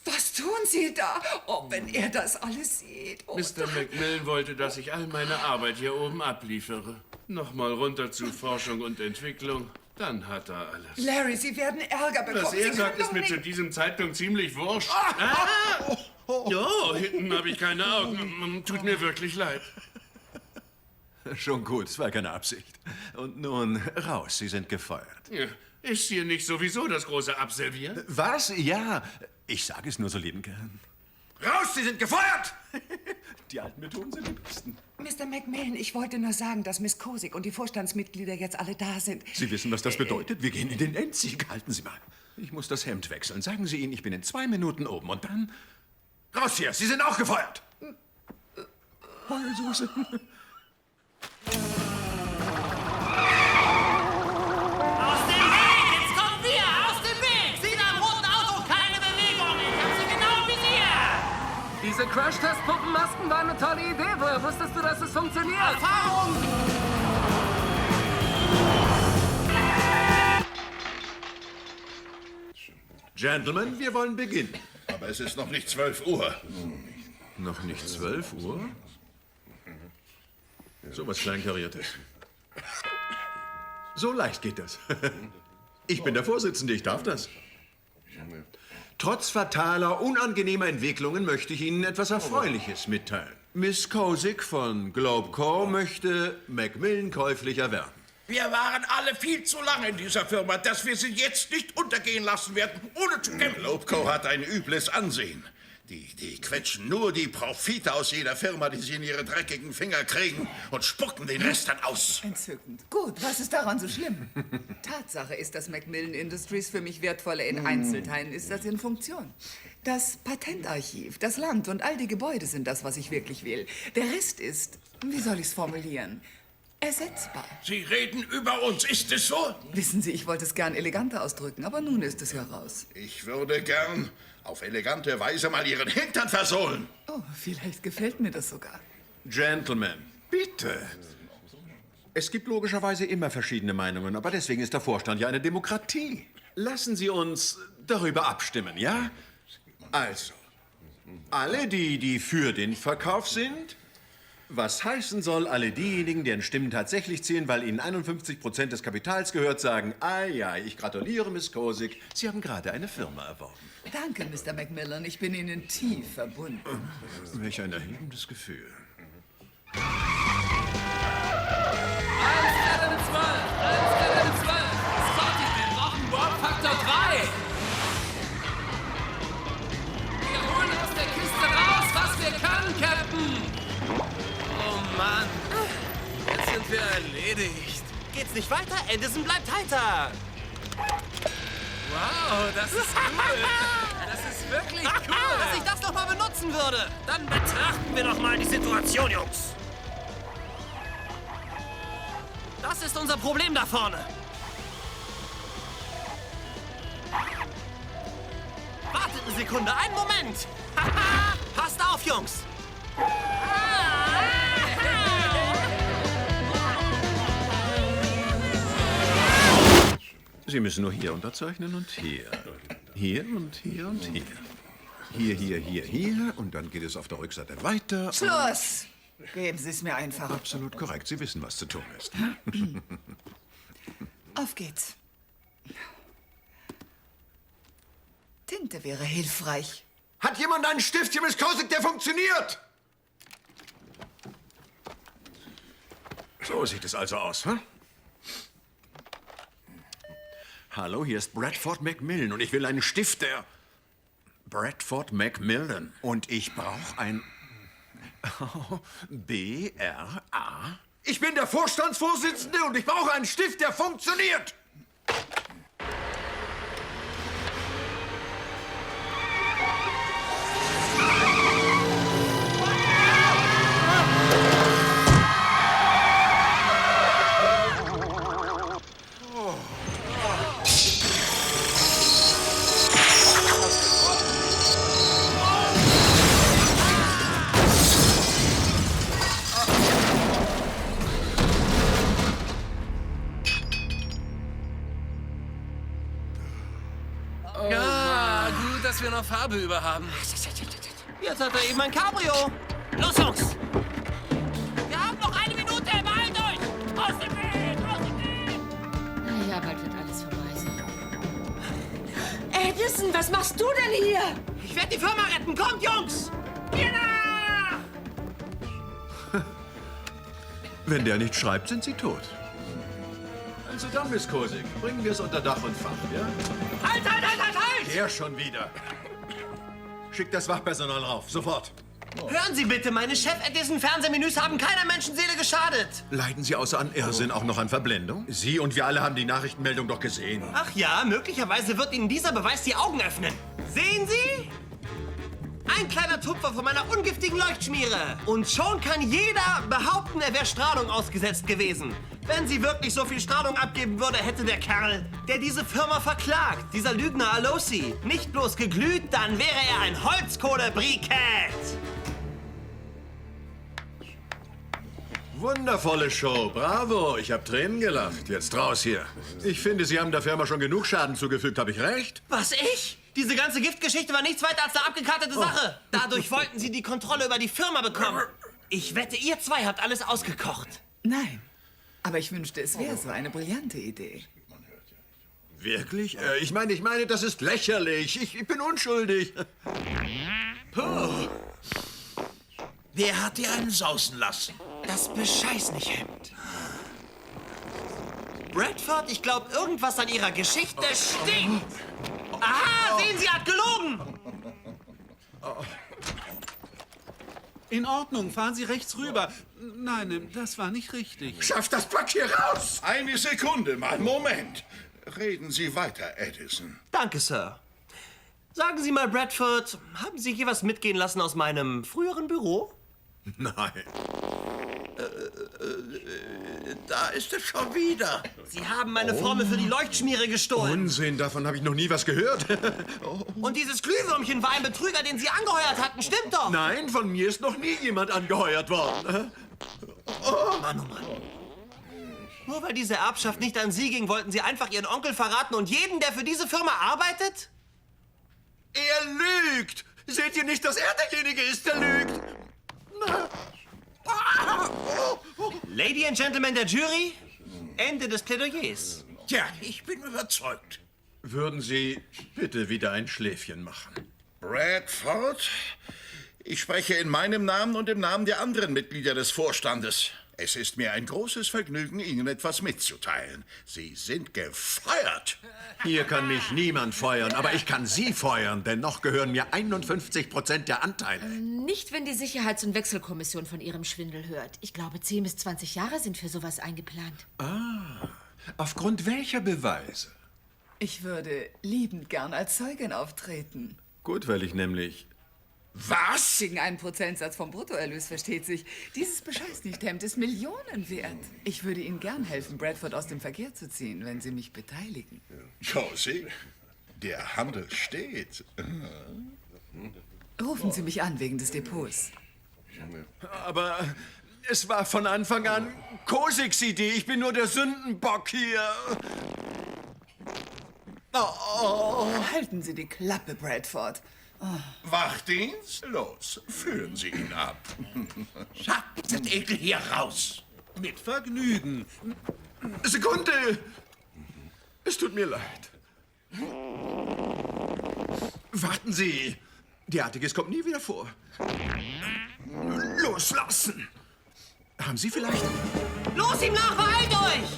C: was tun Sie da? Oh, wenn er das alles sieht. Oh,
S: Mr. Macmillan wollte, dass ich all meine Arbeit hier oben abliefere. Nochmal runter zu Forschung und Entwicklung. Dann hat er alles.
C: Larry, Sie werden Ärger bekommen.
S: Was er
C: Sie
S: sagt,
C: können
S: ist
C: doch
S: mir
C: nicht-
S: zu diesem Zeitpunkt ziemlich wurscht. Hinten habe ich keine Augen. Tut mir wirklich leid.
J: Schon gut, es war keine Absicht. Und nun, raus, Sie sind gefeuert.
S: Ja, ist hier nicht sowieso das große Abservieren?
J: Was? Ja, ich sage es nur so lieben gern.
L: Raus, Sie sind gefeuert!
J: Die alten Methoden sind die besten.
U: Mr. Macmillan, ich wollte nur sagen, dass Miss Kosick und die Vorstandsmitglieder jetzt alle da sind.
J: Sie wissen, was das bedeutet? Wir gehen in den Endsieg. Halten Sie mal. Ich muss das Hemd wechseln. Sagen Sie ihnen, ich bin in 2 Minuten oben. Und dann...
L: Raus hier, Sie sind auch gefeuert!
J: Heulsuse.
B: Aus dem Weg! Jetzt kommt
G: Diese Crash-Test-Puppenmasken waren eine tolle Idee. Woher wusstest du, dass es funktioniert?
B: Erfahrung!
J: Gentlemen, wir wollen beginnen.
N: Aber es ist noch nicht 12 Uhr.
J: Noch nicht 12 Uhr? So was Kleinkariertes. So leicht geht das. Ich bin der Vorsitzende, ich darf das. Trotz fataler, unangenehmer Entwicklungen möchte ich Ihnen etwas Erfreuliches mitteilen. Miss Kozik von Globecore möchte Macmillan käuflich erwerben.
N: Wir waren alle viel zu lange in dieser Firma, dass wir sie jetzt nicht untergehen lassen werden, ohne zu kämpfen. Globecore hat ein übles Ansehen. Die quetschen nur die Profite aus jeder Firma, die sie in ihre dreckigen Finger kriegen und spucken den Rest dann aus.
C: Entzückend. Gut, was ist daran so schlimm? Tatsache ist, dass Macmillan Industries für mich wertvoller in Einzelteilen ist als in Funktion. Das Patentarchiv, das Land und all die Gebäude sind das, was ich wirklich will. Der Rest ist, wie soll ich's formulieren, ersetzbar.
N: Sie reden über uns, ist es so?
C: Wissen Sie, ich wollte es gern eleganter ausdrücken, aber nun ist es ja raus.
N: Ich würde gern auf elegante Weise mal Ihren Hintern versohlen.
C: Oh, vielleicht gefällt mir das sogar.
J: Gentlemen, bitte. Es gibt logischerweise immer verschiedene Meinungen, aber deswegen ist der Vorstand ja eine Demokratie. Lassen Sie uns darüber abstimmen, ja? Also, alle die für den Verkauf sind, was heißen soll, alle diejenigen, deren Stimmen tatsächlich zählen, weil ihnen 51% des Kapitals gehört, sagen, ja, ich gratuliere, Miss Kozik, Sie haben gerade eine Firma erworben.
C: Danke, Mr. Macmillan, ich bin Ihnen tief verbunden.
J: Welch ein erhebendes Gefühl.
G: 1 Stelle 12, 1 Stelle 12. Scotty, wir brauchen Warp-Faktor 3. Wir holen aus der Kiste raus, was wir können, Captain. Oh Mann, jetzt sind wir erledigt.
B: Geht's nicht weiter? Edison bleibt heiter.
G: Wow, das ist cool. Das ist wirklich cool.
B: Dass ich das doch mal benutzen würde. Dann betrachten wir doch mal die Situation, Jungs. Das ist unser Problem da vorne. Wartet eine Sekunde, einen Moment. Passt auf, Jungs.
J: Sie müssen nur hier unterzeichnen und hier. Hier und hier und hier. Hier. Und dann geht es auf der Rückseite weiter.
C: Schluss! Geben Sie es mir einfach.
J: Absolut korrekt. Sie wissen, was zu tun ist.
C: Auf geht's. Tinte wäre hilfreich.
L: Hat jemand einen Stift hier, Miss Kozik, der funktioniert?
J: So sieht es also aus, hm? Hallo, hier ist Bradford Macmillan und ich will einen Stift, der... Bradford Macmillan. Und ich brauche ein... B-R-A...
L: Ich bin der Vorstandsvorsitzende und ich brauche einen Stift, der funktioniert.
G: Ja, gut, dass wir noch Farbe über haben.
B: Jetzt hat er eben ein Cabrio. Los, Jungs. Wir haben noch eine Minute. Beeilt euch. Aus dem Weg.
P: Naja, bald wird alles vorbei sein. Edison, was machst du denn hier?
B: Ich werde die Firma retten. Kommt, Jungs. Hier nach.
J: Wenn der nicht schreibt, sind sie tot. Also dann, Miss Kozik, bringen wir es unter Dach und Fach, ja?
B: Halt!
J: Der schon wieder. Schickt das Wachpersonal rauf, sofort.
B: Hören Sie bitte, meine Chef-Edison-Fernsehmenüs haben keiner Menschenseele geschadet.
J: Leiden Sie außer an Irrsinn auch noch an Verblendung? Sie und wir alle haben die Nachrichtenmeldung doch gesehen.
B: Ach ja, möglicherweise wird Ihnen dieser Beweis die Augen öffnen. Sehen Sie? Ein kleiner Tupfer von meiner ungiftigen Leuchtschmiere. Und schon kann jeder behaupten, er wäre Strahlung ausgesetzt gewesen. Wenn sie wirklich so viel Strahlung abgeben würde, hätte der Kerl, der diese Firma verklagt, dieser Lügner Alosi, nicht bloß geglüht, dann wäre er ein Holzkohlebrikett.
J: Wundervolle Show, bravo. Ich habe Tränen gelacht. Jetzt raus hier. Ich finde, Sie haben der Firma schon genug Schaden zugefügt. Habe ich recht?
B: Was, ich? Diese ganze Giftgeschichte war nichts weiter als eine abgekartete Sache. Dadurch wollten Sie die Kontrolle über die Firma bekommen. Ich wette, ihr zwei habt alles ausgekocht.
C: Nein, aber ich wünschte, es wäre so eine brillante Idee.
J: Wirklich? Ich meine, das ist lächerlich. Ich bin unschuldig.
N: Puh. Wer hat dir einen sausen lassen?
B: Das Bescheißnichhemd. Bradford, ich glaube, irgendwas an Ihrer Geschichte stinkt. Aha, sehen Sie, hat gelogen.
M: In Ordnung, fahren Sie rechts rüber. Nein, das war nicht richtig.
N: Schaff das Pack hier raus! Eine Sekunde mal, Moment. Reden Sie weiter, Edison.
B: Danke, Sir. Sagen Sie mal, Bradford, haben Sie hier was mitgehen lassen aus meinem früheren Büro?
J: Nein.
N: Da ist es schon wieder.
B: Sie haben meine Formel für die Leuchtschmiere gestohlen.
J: Unsinn, davon habe ich noch nie was gehört.
B: Und dieses Glühwürmchen war ein Betrüger, den Sie angeheuert hatten, stimmt doch?
J: Nein, von mir ist noch nie jemand angeheuert worden.
B: Mann, oh Mann. Nur weil diese Erbschaft nicht an Sie ging, wollten Sie einfach Ihren Onkel verraten und jeden, der für diese Firma arbeitet?
J: Er lügt! Seht ihr nicht, dass er derjenige ist, der lügt?
B: Lady and Gentlemen der Jury, Ende des Plädoyers.
N: Ja, ich bin überzeugt.
J: Würden Sie bitte wieder ein Schläfchen machen?
N: Bradford, ich spreche in meinem Namen und im Namen der anderen Mitglieder des Vorstandes. Es ist mir ein großes Vergnügen, Ihnen etwas mitzuteilen. Sie sind gefeuert.
J: Hier kann mich niemand feuern, aber ich kann Sie feuern, denn noch gehören mir 51% der Anteile.
P: Nicht, wenn die Sicherheits- und Wechselkommission von ihrem Schwindel hört. Ich glaube, 10 bis 20 Jahre sind für sowas eingeplant.
J: Ah, aufgrund welcher Beweise?
C: Ich würde liebend gern als Zeugin auftreten.
J: Gut, weil ich nämlich...
C: Was? Gegen einen Prozentsatz vom Bruttoerlös, versteht sich. Dieses Bescheißnichthemd ist Millionen wert. Ich würde Ihnen gern helfen, Bradford aus dem Verkehr zu ziehen, wenn Sie mich beteiligen.
N: Josie, der Handel steht.
C: Rufen Sie mich an wegen des Depots.
J: Aber es war von Anfang an Kosiks Idee. Ich bin nur der Sündenbock hier.
C: Halten Sie die Klappe, Bradford.
N: Wachdienst? Los, führen Sie ihn ab. Schafft den Ekel hier raus.
M: Mit Vergnügen.
J: Sekunde! Es tut mir leid. Warten Sie! Derartiges kommt nie wieder vor. Loslassen! Haben Sie vielleicht...
B: Los ihm nach, beeilt euch!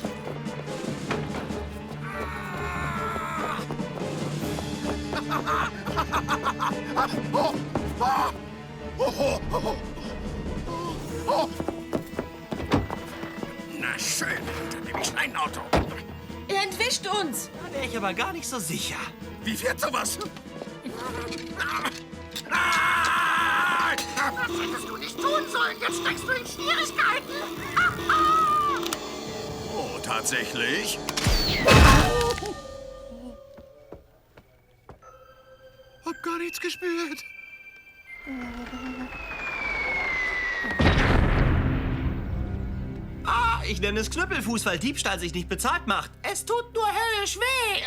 N: Na schön, dann nehme ich ein Auto.
P: Er entwischt uns.
B: Da wäre ich aber gar nicht so sicher.
N: Wie fährt sowas?
I: Das hättest du nicht tun sollen. Jetzt steckst du in Schwierigkeiten.
J: Oh, tatsächlich? Hab gar nichts gespürt.
B: Ah, ich nenne es Knüppelfuß, weil Diebstahl sich nicht bezahlt macht. Es tut nur höllisch weh.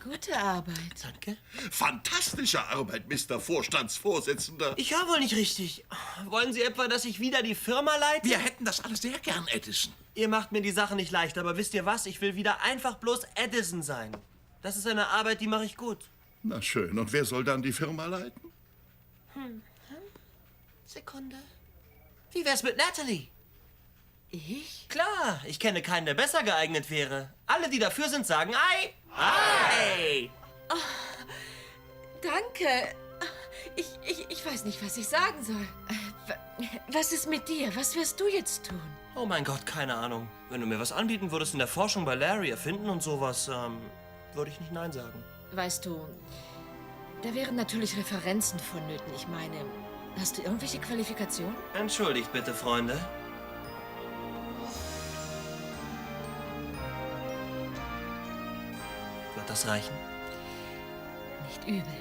P: Gute Arbeit.
B: Danke.
N: Fantastische Arbeit, Mr. Vorstandsvorsitzender.
B: Ich höre wohl nicht richtig. Wollen Sie etwa, dass ich wieder die Firma leite?
N: Wir hätten das alles sehr gern, Edison.
B: Ihr macht mir die Sache nicht leicht, aber wisst ihr was? Ich will wieder einfach bloß Edison sein. Das ist eine Arbeit, die mache ich gut.
N: Na schön, und wer soll dann die Firma leiten?
B: Sekunde. Wie wär's mit Natalie?
P: Ich?
B: Klar, ich kenne keinen, der besser geeignet wäre. Alle, die dafür sind, sagen Ei. Ei.
P: Oh, danke. Ich weiß nicht, was ich sagen soll. Was ist mit dir? Was wirst du jetzt tun?
B: Oh mein Gott, keine Ahnung. Wenn du mir was anbieten würdest in der Forschung bei Larry erfinden und sowas, würde ich nicht Nein sagen.
P: Weißt du, da wären natürlich Referenzen vonnöten. Ich meine, hast du irgendwelche Qualifikationen?
B: Entschuldigt bitte, Freunde. Wird das reichen?
P: Nicht übel.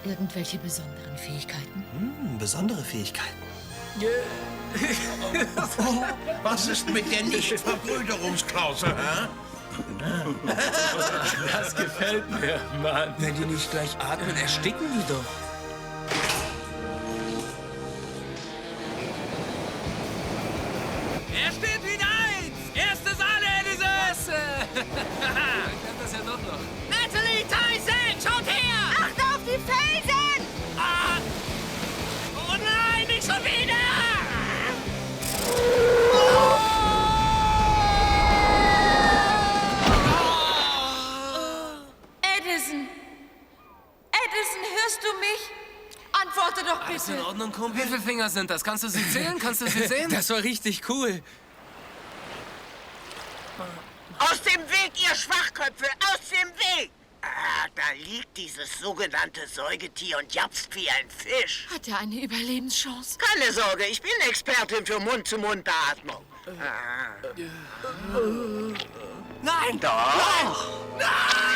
P: Irgendwelche besonderen Fähigkeiten?
B: Besondere Fähigkeiten.
N: Was ist mit der Nichtverbrüderungsklausel, hä?
G: Das gefällt mir, Mann. Wenn die nicht gleich atmen, ersticken die doch.
B: Er steht wieder 1! Erste Sahne, Edison!
G: Ich kann das ja doch noch.
I: Natalie, Tyson, schaut her! Acht auf die Felsen!
B: Ah! Oh nein, nicht schon wieder!
P: Edison! Edison, hörst du mich? Antworte doch
G: Alles
P: bitte.
G: in Ordnung, Kumpel? Wie viele Finger sind das? Kannst du sie zählen? Kannst du sie sehen?
H: Das war richtig cool.
F: Aus dem Weg, ihr Schwachköpfe! Aus dem Weg! Ah, da liegt dieses sogenannte Säugetier und japst wie ein Fisch.
P: Hat er eine Überlebenschance?
F: Keine Sorge, ich bin Expertin für Mund-zu-Mund-Beatmung.
B: Nein!
F: Doch!
B: Nein!